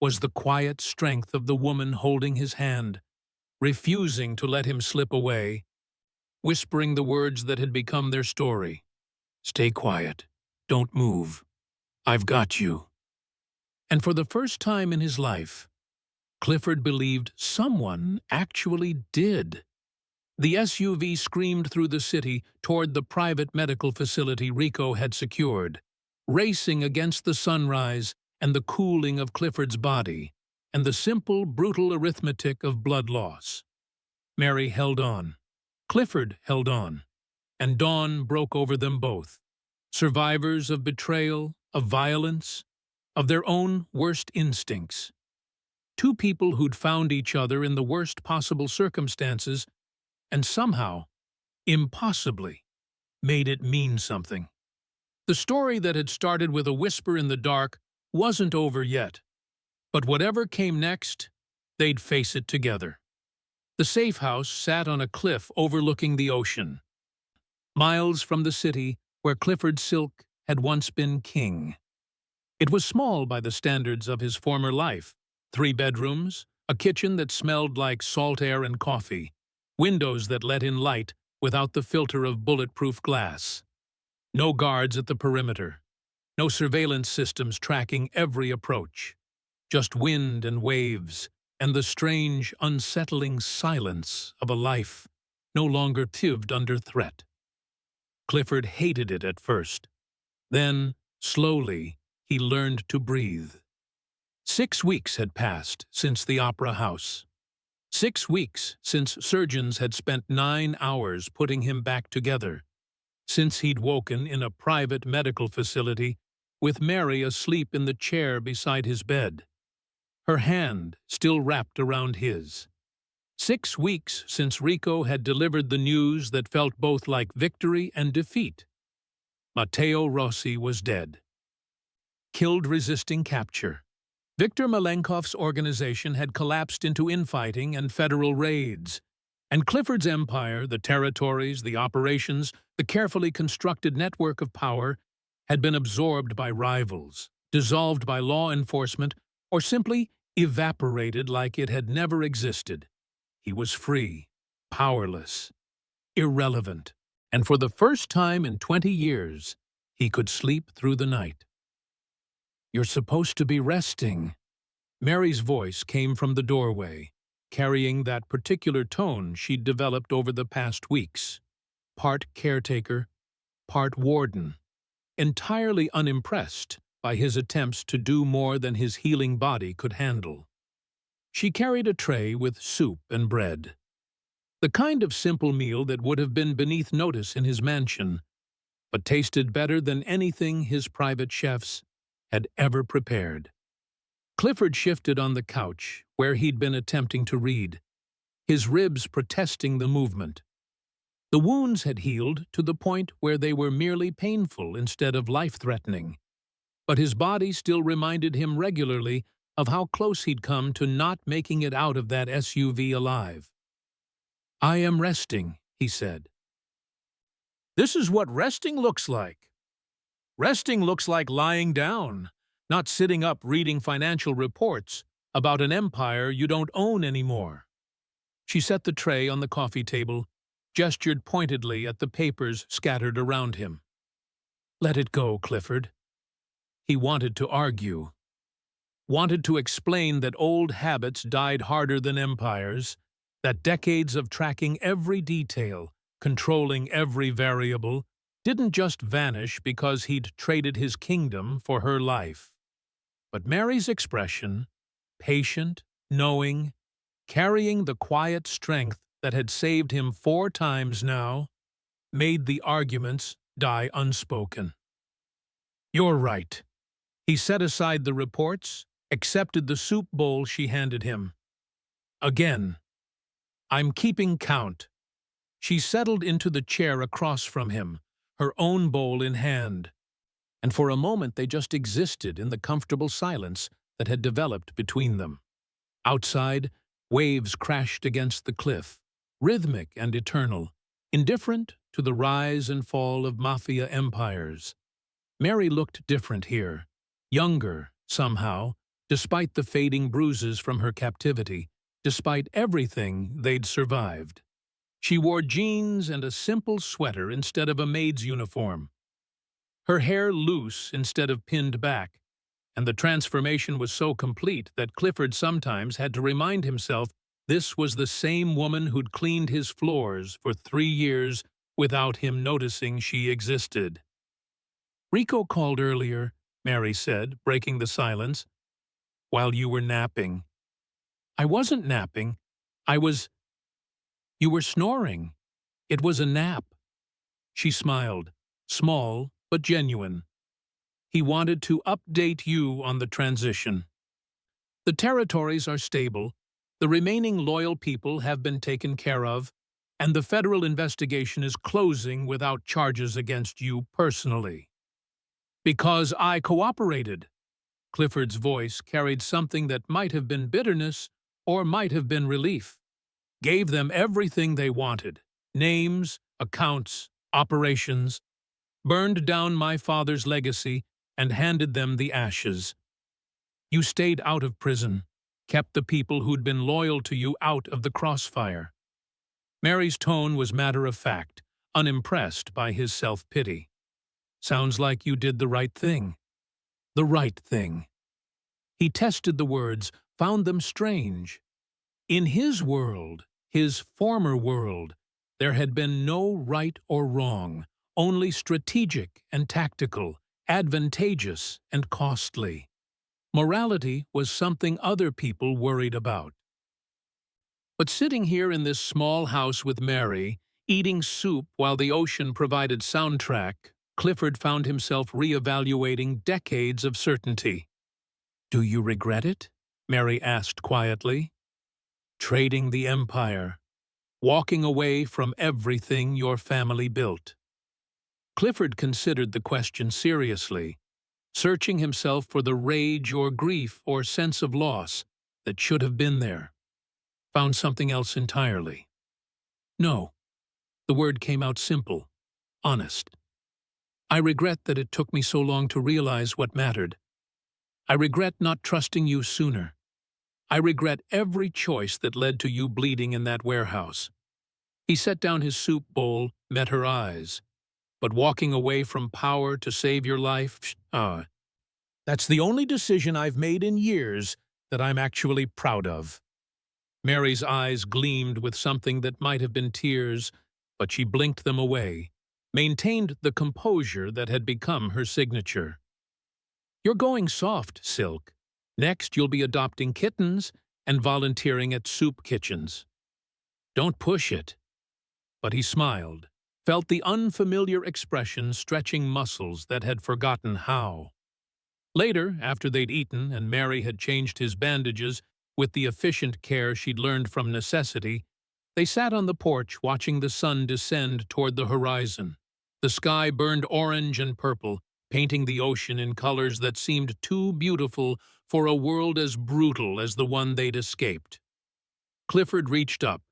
was the quiet strength of the woman holding his hand, refusing to let him slip away, whispering the words that had become their story. "Stay quiet. Don't move. I've got you." And for the first time in his life, Clifford believed someone actually did. The SUV screamed through the city toward the private medical facility Rico had secured, racing against the sunrise and the cooling of Clifford's body, and the simple, brutal arithmetic of blood loss. Mary held on. Clifford held on. And dawn broke over them both, survivors of betrayal, of violence, of their own worst instincts. Two people who'd found each other in the worst possible circumstances and somehow, impossibly, made it mean something. The story that had started with a whisper in the dark wasn't over yet, but whatever came next, they'd face it together. The safe house sat on a cliff overlooking the ocean, miles from the city where Clifford Silk had once been king. It was small by the standards of his former life: 3 bedrooms, a kitchen that smelled like salt air and coffee, windows that let in light without the filter of bulletproof glass. No guards at the perimeter, no surveillance systems tracking every approach, just wind and waves and the strange, unsettling silence of a life no longer lived under threat. Clifford hated it at first. Then, slowly, he learned to breathe. 6 weeks had passed since the Opera House. 6 weeks since surgeons had spent 9 hours putting him back together, since he'd woken in a private medical facility with Mary asleep in the chair beside his bed, her hand still wrapped around his. 6 weeks since Rico had delivered the news that felt both like victory and defeat. Matteo Rossi was dead, killed resisting capture. Viktor Malenkov's organization had collapsed into infighting and federal raids, and Clifford's empire, the territories, the operations, the carefully constructed network of power, had been absorbed by rivals, dissolved by law enforcement, or simply evaporated like it had never existed. He was free, powerless, irrelevant, and for the first time in 20 years, he could sleep through the night. "You're supposed to be resting." Mary's voice came from the doorway, carrying that particular tone she'd developed over the past weeks. Part caretaker, part warden, entirely unimpressed by his attempts to do more than his healing body could handle. She carried a tray with soup and bread, the kind of simple meal that would have been beneath notice in his mansion, but tasted better than anything his private chefs had ever prepared. Clifford shifted on the couch where he'd been attempting to read, his ribs protesting the movement. The wounds had healed to the point where they were merely painful instead of life-threatening, but his body still reminded him regularly of how close he'd come to not making it out of that SUV alive. "I am resting," he said. "This is what resting looks like. Resting looks like lying down, not sitting up reading financial reports about an empire you don't own anymore." She set the tray on the coffee table, gestured pointedly at the papers scattered around him. "Let it go, Clifford." He wanted to argue, wanted to explain that old habits died harder than empires, that decades of tracking every detail, controlling every variable, didn't just vanish because he'd traded his kingdom for her life. But Mary's expression, patient, knowing, carrying the quiet strength that had saved him 4 times now, made the arguments die unspoken. "You're right." He set aside the reports, accepted the soup bowl she handed him. "Again. I'm keeping count." She settled into the chair across from him, her own bowl in hand, and for a moment they just existed in the comfortable silence that had developed between them. Outside, waves crashed against the cliff, rhythmic and eternal, indifferent to the rise and fall of mafia empires. Mary looked different here, younger, somehow, despite the fading bruises from her captivity, despite everything they'd survived. She wore jeans and a simple sweater instead of a maid's uniform, her hair loose instead of pinned back, and the transformation was so complete that Clifford sometimes had to remind himself this was the same woman who'd cleaned his floors for 3 years without him noticing she existed. "Rico called earlier," Mary said, breaking the silence, "while you were napping." "I wasn't napping. I was—" "You were snoring. It was a nap." She smiled, small but genuine. "He wanted to update you on the transition. The territories are stable, the remaining loyal people have been taken care of, and the federal investigation is closing without charges against you personally. Because I cooperated." Clifford's voice carried something that might have been bitterness or might have been relief. "Gave them everything they wanted: names, accounts, operations. Burned down my father's legacy and handed them the ashes. You stayed out of prison, kept the people who'd been loyal to you out of the crossfire." Mary's tone was matter-of-fact, unimpressed by his self-pity. "Sounds like you did the right thing." The right thing. He tested the words, found them strange. In his world, his former world, there had been no right or wrong, only strategic and tactical, advantageous and costly. Morality was something other people worried about. But sitting here in this small house with Mary, eating soup while the ocean provided soundtrack, Clifford found himself re-evaluating decades of certainty. "Do you regret it?" Mary asked quietly. "Trading the empire, walking away from everything your family built." Clifford considered the question seriously, searching himself for the rage or grief or sense of loss that should have been there. Found something else entirely. "No." The word came out simple, honest. "I regret that it took me so long to realize what mattered. I regret not trusting you sooner. I regret every choice that led to you bleeding in that warehouse." He set down his soup bowl, met her eyes. "But walking away from power to save your life, that's the only decision I've made in years that I'm actually proud of." Mary's eyes gleamed with something that might have been tears, but she blinked them away, maintained the composure that had become her signature. "You're going soft, Silk. Next you'll be adopting kittens and volunteering at soup kitchens. Don't push it." But he smiled, felt the unfamiliar expression stretching muscles that had forgotten how. Later, after they'd eaten and Mary had changed his bandages with the efficient care she'd learned from necessity, they sat on the porch watching the sun descend toward the horizon. The sky burned orange and purple, painting the ocean in colors that seemed too beautiful for a world as brutal as the one they'd escaped. Clifford reached up,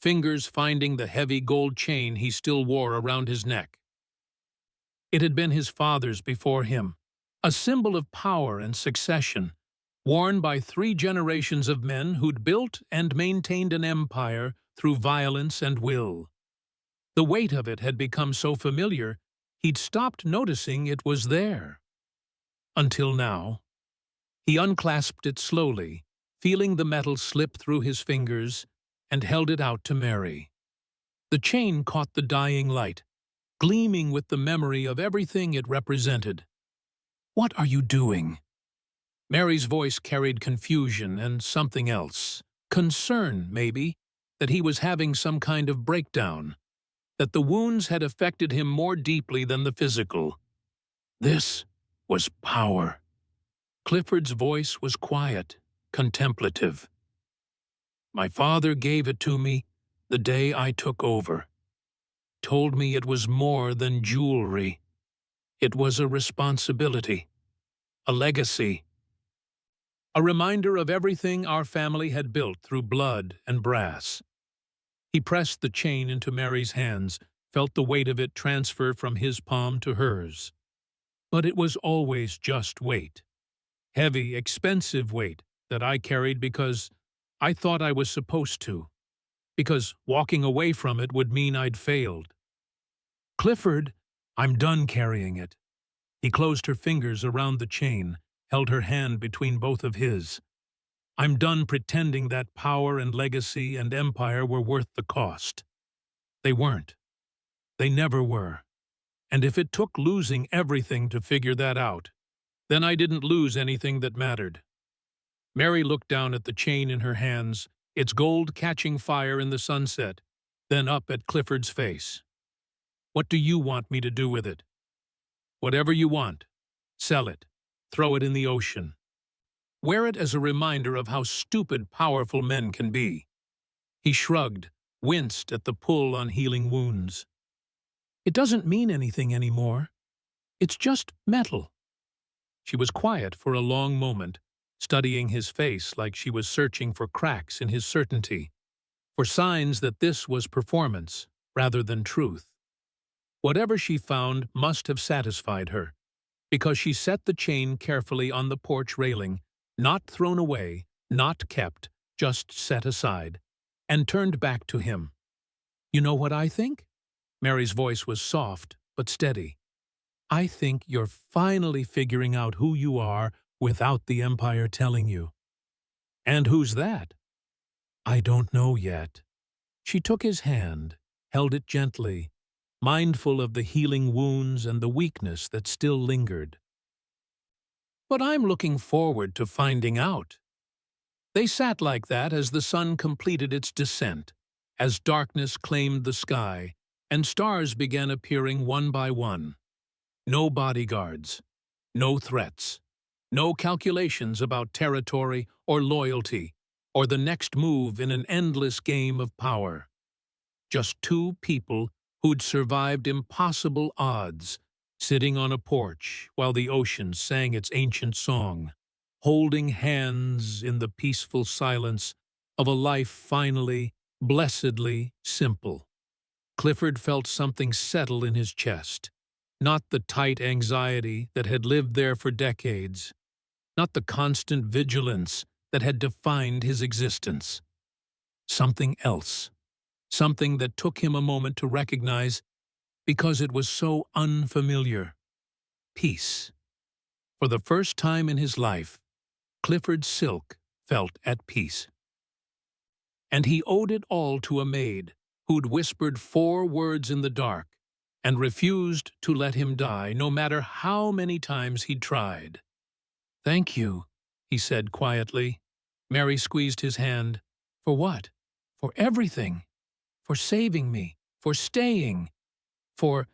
fingers finding the heavy gold chain he still wore around his neck. It had been his father's before him, a symbol of power and succession, worn by 3 generations of men who'd built and maintained an empire through violence and will. The weight of it had become so familiar, he'd stopped noticing it was there. Until now. He unclasped it slowly, feeling the metal slip through his fingers, and held it out to Mary. The chain caught the dying light, gleaming with the memory of everything it represented. "What are you doing?" Mary's voice carried confusion and something else. Concern, maybe, that he was having some kind of breakdown, that the wounds had affected him more deeply than the physical. This was power. Clifford's voice was quiet, contemplative. "My father gave it to me the day I took over. Told me it was more than jewelry. It was a responsibility, a legacy. A reminder of everything our family had built through blood and brass." He pressed the chain into Mary's hands, felt the weight of it transfer from his palm to hers. But it was always just weight. Heavy, expensive weight that I carried because I thought I was supposed to, because walking away from it would mean I'd failed. Clifford, I'm done carrying it. He closed her fingers around the chain, held her hand between both of his. I'm done pretending that power and legacy and empire were worth the cost. They weren't. They never were. And if it took losing everything to figure that out, then I didn't lose anything that mattered. Mary looked down at the chain in her hands, its gold catching fire in the sunset, then up at Clifford's face. What do you want me to do with it? Whatever you want. Sell it. Throw it in the ocean. Wear it as a reminder of how stupid powerful men can be. He shrugged, winced at the pull on healing wounds. It doesn't mean anything anymore. It's just metal. She was quiet for a long moment, studying his face like she was searching for cracks in his certainty, for signs that this was performance rather than truth. Whatever she found must have satisfied her, because she set the chain carefully on the porch railing, not thrown away, not kept, just set aside, and turned back to him. You know what I think? Mary's voice was soft but steady. I think you're finally figuring out who you are without the Empire telling you. And who's that? I don't know yet. She took his hand, held it gently, mindful of the healing wounds and the weakness that still lingered. But I'm looking forward to finding out. They sat like that as the sun completed its descent, as darkness claimed the sky, and stars began appearing one by one. No bodyguards, no threats, no calculations about territory or loyalty or the next move in an endless game of power. Just two people who'd survived impossible odds, sitting on a porch while the ocean sang its ancient song, holding hands in the peaceful silence of a life finally, blessedly simple. Clifford felt something settle in his chest, not the tight anxiety that had lived there for decades, not the constant vigilance that had defined his existence. Something else, something that took him a moment to recognize because it was so unfamiliar. Peace. For the first time in his life, Clifford Silk felt at peace. And he owed it all to a maid who'd whispered 4 words in the dark and refused to let him die no matter how many times he'd tried. Thank you, he said quietly. Mary squeezed his hand. For what? For everything. For saving me. For staying. For...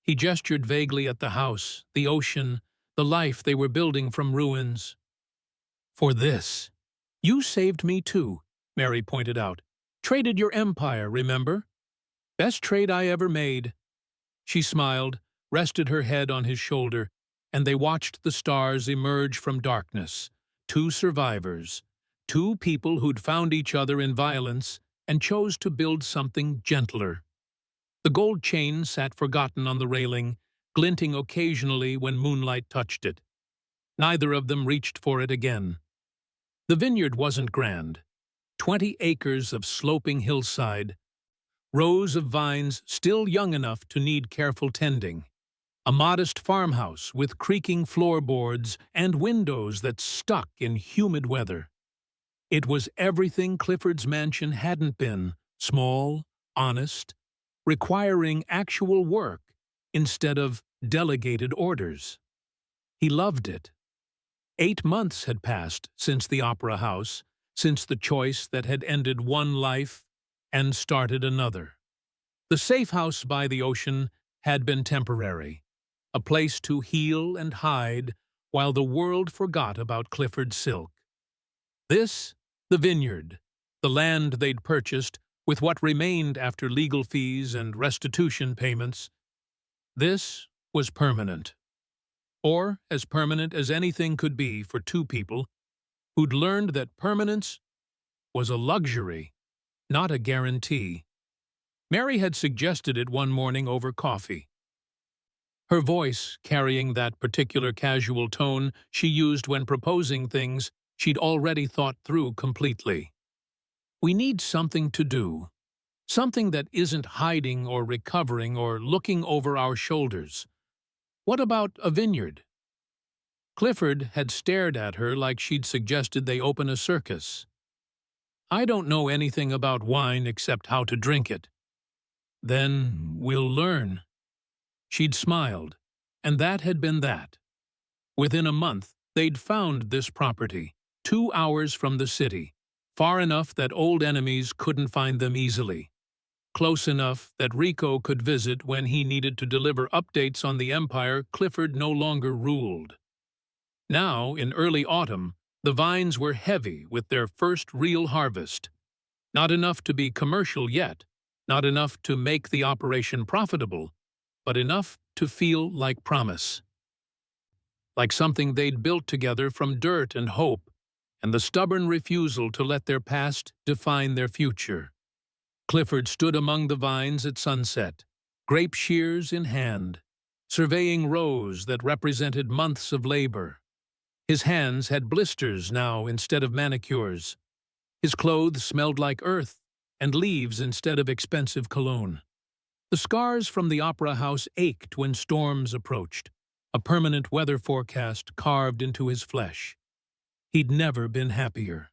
He gestured vaguely at the house, the ocean, the life they were building from ruins. For this. You saved me too, Mary pointed out. Traded your empire, remember? Best trade I ever made. She smiled, rested her head on his shoulder, and they watched the stars emerge from darkness. 2 survivors, 2 people who'd found each other in violence and chose to build something gentler. The gold chain sat forgotten on the railing, glinting occasionally when moonlight touched it. Neither of them reached for it again. The vineyard wasn't grand. 20 acres of sloping hillside, rows of vines still young enough to need careful tending, a modest farmhouse with creaking floorboards and windows that stuck in humid weather. It was everything Clifford's mansion hadn't been, small, honest, requiring actual work instead of delegated orders. He loved it. 8 months had passed since the opera house, since the choice that had ended one life and started another. The safe house by the ocean had been temporary, a place to heal and hide while the world forgot about Clifford Silk. This, the vineyard, the land they'd purchased with what remained after legal fees and restitution payments, this was permanent. Or as permanent as anything could be for 2 people who'd learned that permanence was a luxury, not a guarantee. Mary had suggested it one morning over coffee. her voice carrying that particular casual tone she used when proposing things she'd already thought through completely. We need something to do. Something that isn't hiding or recovering or looking over our shoulders. What about a vineyard? Clifford had stared at her like she'd suggested they open a circus. I don't know anything about wine except how to drink it. Then we'll learn. She'd smiled, and that had been that. Within a month, they'd found this property, 2 hours from the city, far enough that old enemies couldn't find them easily, close enough that Rico could visit when he needed to deliver updates on the empire Clifford no longer ruled. Now, in early autumn, the vines were heavy with their first real harvest. Not enough to be commercial yet, not enough to make the operation profitable, but enough to feel like promise. Like something they'd built together from dirt and hope, and the stubborn refusal to let their past define their future. Clifford stood among the vines at sunset, grape shears in hand, surveying rows that represented months of labor. His hands had blisters now instead of manicures. His clothes smelled like earth and leaves instead of expensive cologne. The scars from the opera house ached when storms approached, a permanent weather forecast carved into his flesh. He'd never been happier.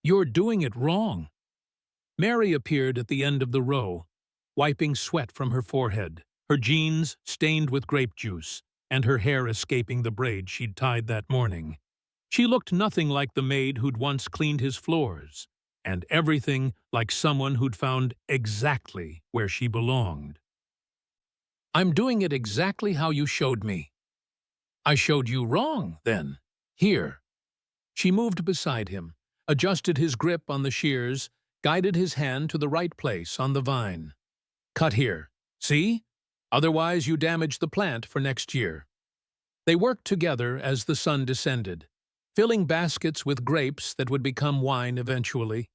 "You're doing it wrong." Mary appeared at the end of the row, wiping sweat from her forehead, her jeans stained with grape juice, and her hair escaping the braid she'd tied that morning. She looked nothing like the maid who'd once cleaned his floors, and everything like someone who'd found exactly where she belonged. "I'm doing it exactly how you showed me." "I showed you wrong, then. Here." She moved beside him, adjusted his grip on the shears, guided his hand to the right place on the vine. "Cut here. See? Otherwise you damage the plant for next year." They worked together as the sun descended, filling baskets with grapes that would become wine eventually.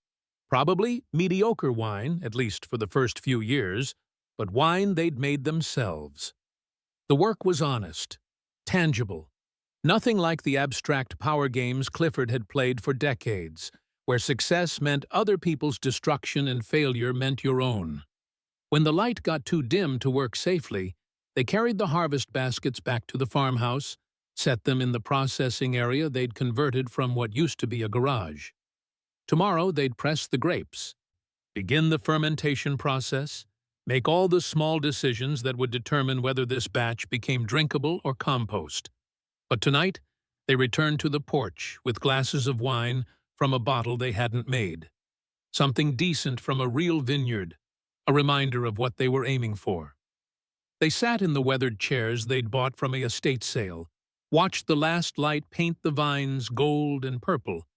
Probably mediocre wine, at least for the first few years, but wine they'd made themselves. The work was honest, tangible, nothing like the abstract power games Clifford had played for decades, where success meant other people's destruction and failure meant your own. When the light got too dim to work safely, they carried the harvest baskets back to the farmhouse, set them in the processing area they'd converted from what used to be a garage. Tomorrow they'd press the grapes, begin the fermentation process, make all the small decisions that would determine whether this batch became drinkable or compost. But tonight, they returned to the porch with glasses of wine from a bottle they hadn't made. Something decent from a real vineyard, a reminder of what they were aiming for. They sat in the weathered chairs they'd bought from a estate sale, watched the last light paint the vines gold and purple,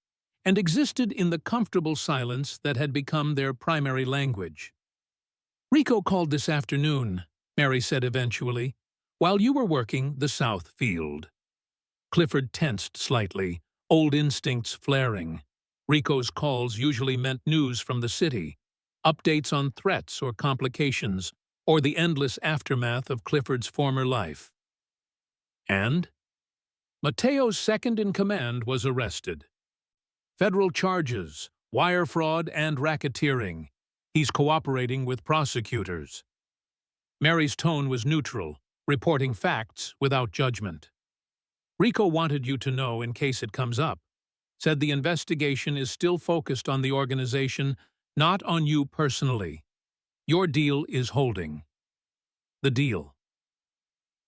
and existed in the comfortable silence that had become their primary language. "Rico called this afternoon," Mary said eventually, "while you were working the south field." Clifford tensed slightly, old instincts flaring. Rico's calls usually meant news from the city, updates on threats or complications, or the endless aftermath of Clifford's former life. And Mateo's second-in-command was arrested. Federal charges, wire fraud, and racketeering. He's cooperating with prosecutors. Mary's tone was neutral, reporting facts without judgment. "Rico wanted you to know in case it comes up. Said the investigation is still focused on the organization, not on you personally. Your deal is holding." The deal.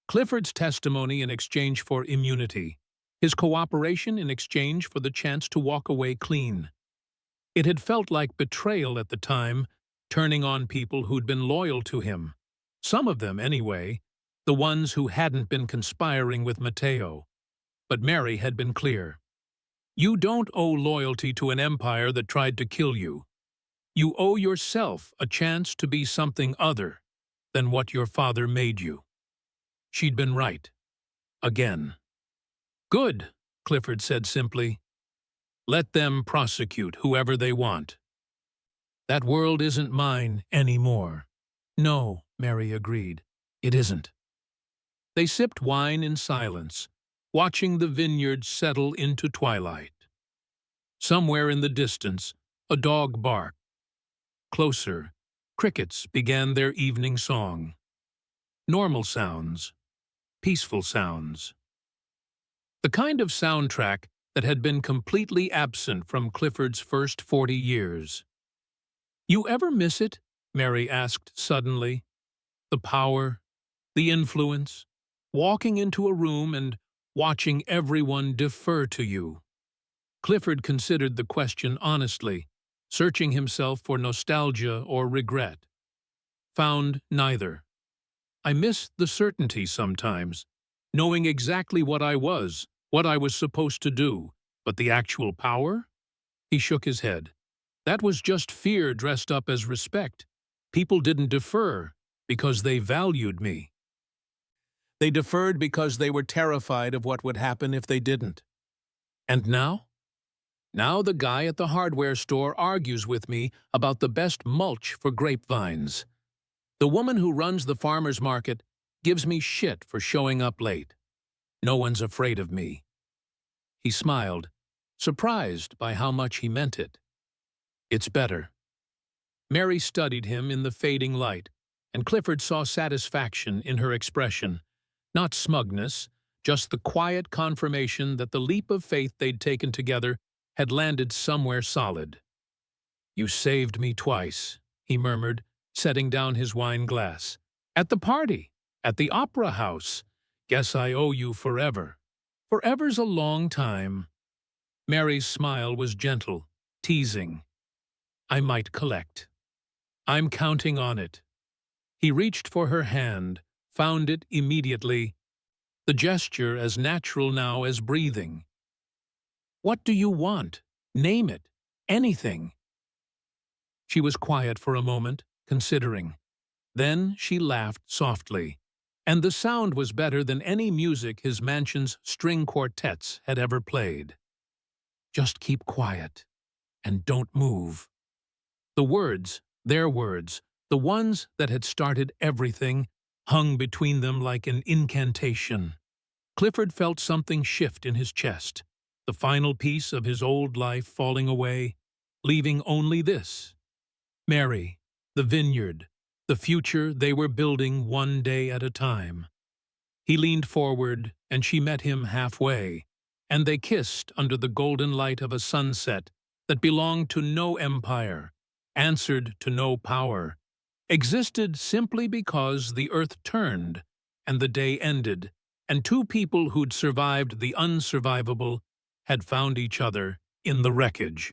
Clifford's testimony in exchange for immunity. His cooperation in exchange for the chance to walk away clean. It had felt like betrayal at the time, turning on people who'd been loyal to him. Some of them, anyway, the ones who hadn't been conspiring with Mateo. But Mary had been clear. You don't owe loyalty to an empire that tried to kill you. You owe yourself a chance to be something other than what your father made you. She'd been right. Again. "Good," Clifford said simply. "Let them prosecute whoever they want. That world isn't mine anymore." "No," Mary agreed. "It isn't." They sipped wine in silence, watching the vineyard settle into twilight. Somewhere in the distance, a dog barked. Closer, crickets began their evening song. Normal sounds, peaceful sounds. The kind of soundtrack that had been completely absent from Clifford's first 40 years. "You ever miss it?" Mary asked suddenly. "The power, the influence, walking into a room and watching everyone defer to you." Clifford considered the question honestly, searching himself for nostalgia or regret. Found neither. "I miss the certainty sometimes, knowing exactly what I was supposed to do, but the actual power?" He shook his head. "That was just fear dressed up as respect. People didn't defer because they valued me. They deferred because they were terrified of what would happen if they didn't. And now? Now the guy at the hardware store argues with me about the best mulch for grapevines. The woman who runs the farmer's market gives me shit for showing up late. No one's afraid of me." He smiled, surprised by how much he meant it. "It's better." Mary studied him in the fading light, and Clifford saw satisfaction in her expression. Not smugness, just the quiet confirmation that the leap of faith they'd taken together had landed somewhere solid. "You saved me twice," he murmured, setting down his wine glass. "At the party, at the opera house. Guess I owe you forever." "Forever's a long time." Mary's smile was gentle, teasing. "I might collect. I'm counting on it." He reached for her hand, found it immediately, the gesture as natural now as breathing. "What do you want? Name it. Anything." She was quiet for a moment, considering. Then she laughed softly, and the sound was better than any music his mansion's string quartets had ever played. "Just keep quiet, and don't move." The words, their words, the ones that had started everything, hung between them like an incantation. Clifford felt something shift in his chest, the final piece of his old life falling away, leaving only this: Mary, the vineyard, the future they were building one day at a time. He leaned forward, and she met him halfway, and they kissed under the golden light of a sunset that belonged to no empire, answered to no power, existed simply because the earth turned and the day ended, and two people who'd survived the unsurvivable had found each other in the wreckage.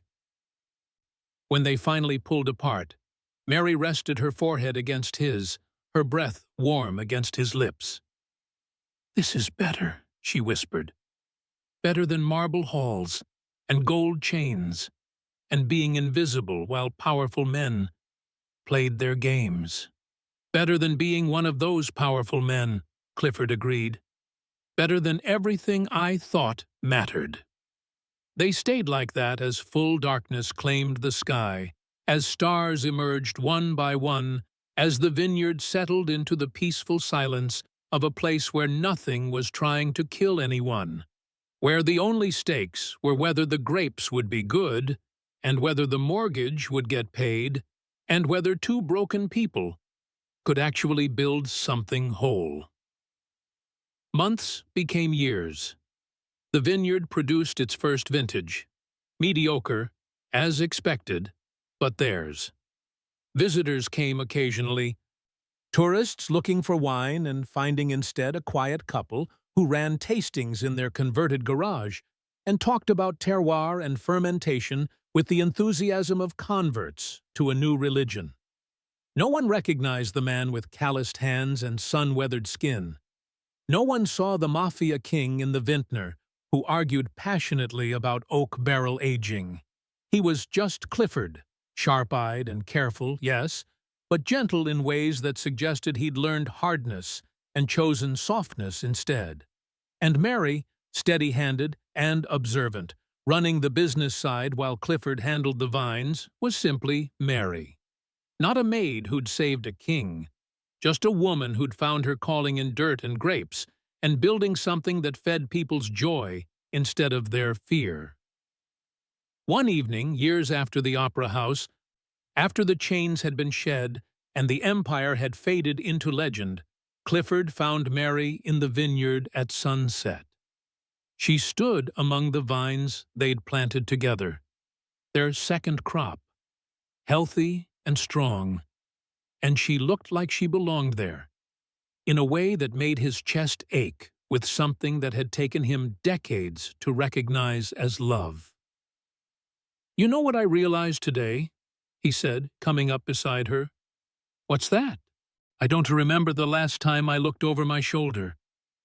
When they finally pulled apart, Mary rested her forehead against his, her breath warm against his lips. "This is better," she whispered. "Better than marble halls and gold chains and being invisible while powerful men played their games." "Better than being one of those powerful men," Clifford agreed. "Better than everything I thought mattered." They stayed like that as full darkness claimed the sky, as stars emerged one by one, as the vineyard settled into the peaceful silence of a place where nothing was trying to kill anyone, where the only stakes were whether the grapes would be good, and whether the mortgage would get paid, and whether two broken people could actually build something whole. Months became years. The vineyard produced its first vintage. Mediocre, as expected, but theirs. Visitors came occasionally, tourists looking for wine and finding instead a quiet couple who ran tastings in their converted garage and talked about terroir and fermentation with the enthusiasm of converts to a new religion. No one recognized the man with calloused hands and sun-weathered skin. No one saw the mafia king in the vintner, who argued passionately about oak barrel aging. He was just Clifford, sharp-eyed and careful, yes, but gentle in ways that suggested he'd learned hardness and chosen softness instead. And Mary, steady-handed and observant, running the business side while Clifford handled the vines, was simply Mary. Not a maid who'd saved a king, just a woman who'd found her calling in dirt and grapes and building something that fed people's joy instead of their fear. One evening, years after the opera house, after the chains had been shed and the empire had faded into legend, Clifford found Mary in the vineyard at sunset. She stood among the vines they'd planted together, their second crop, healthy and strong, and she looked like she belonged there, in a way that made his chest ache with something that had taken him decades to recognize as love. "You know what I realized today?" he said, coming up beside her. "What's that?" "I don't remember the last time I looked over my shoulder.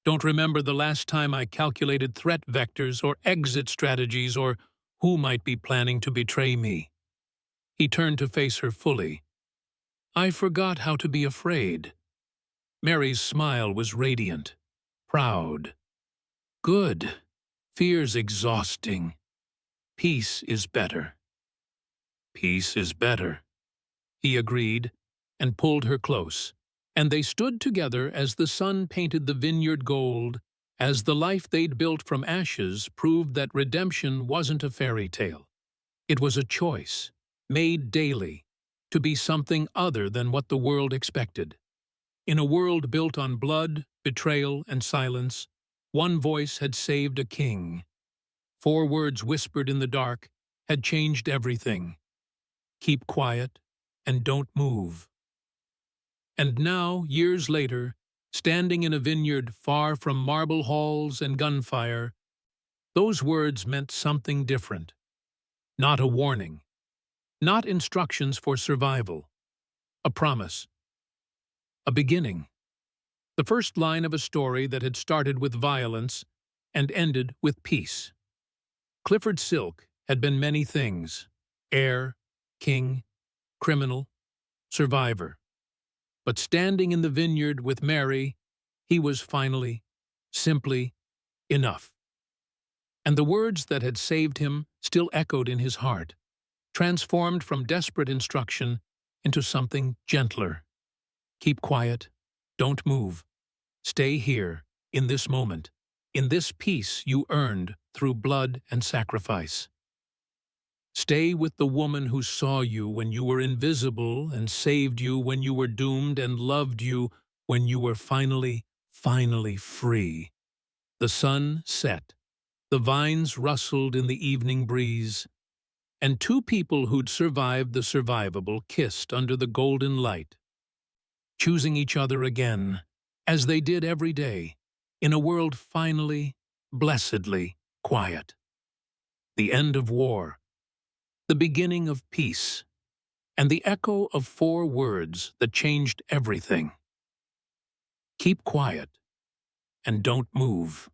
Don't remember the last time I calculated threat vectors or exit strategies or who might be planning to betray me." He turned to face her fully. "I forgot how to be afraid." Mary's smile was radiant, proud. "Good. Fear's exhausting. Peace is better." "Peace is better," he agreed, and pulled her close, and they stood together as the sun painted the vineyard gold, as the life they'd built from ashes proved that redemption wasn't a fairy tale. It was a choice, made daily, to be something other than what the world expected. In a world built on blood, betrayal, and silence, one voice had saved a king. 4 words whispered in the dark had changed everything. Keep quiet and don't move. And now, years later, standing in a vineyard far from marble halls and gunfire, those words meant something different. Not a warning. Not instructions for survival. A promise. A beginning. The first line of a story that had started with violence and ended with peace. Clifford Silk had been many things: heir, king, criminal, survivor. But standing in the vineyard with Mary, he was finally, simply, enough. And the words that had saved him still echoed in his heart, transformed from desperate instruction into something gentler. Keep quiet, don't move. Stay here, in this moment, in this peace you earned through blood and sacrifice. Stay with the woman who saw you when you were invisible and saved you when you were doomed and loved you when you were finally free. The sun set, the vines rustled in the evening breeze, and 2 people who'd survived the survivable kissed under the golden light, choosing each other again, as they did every day, in a world finally, blessedly quiet. The end of war, the beginning of peace, and the echo of 4 words that changed everything. Keep quiet and don't move.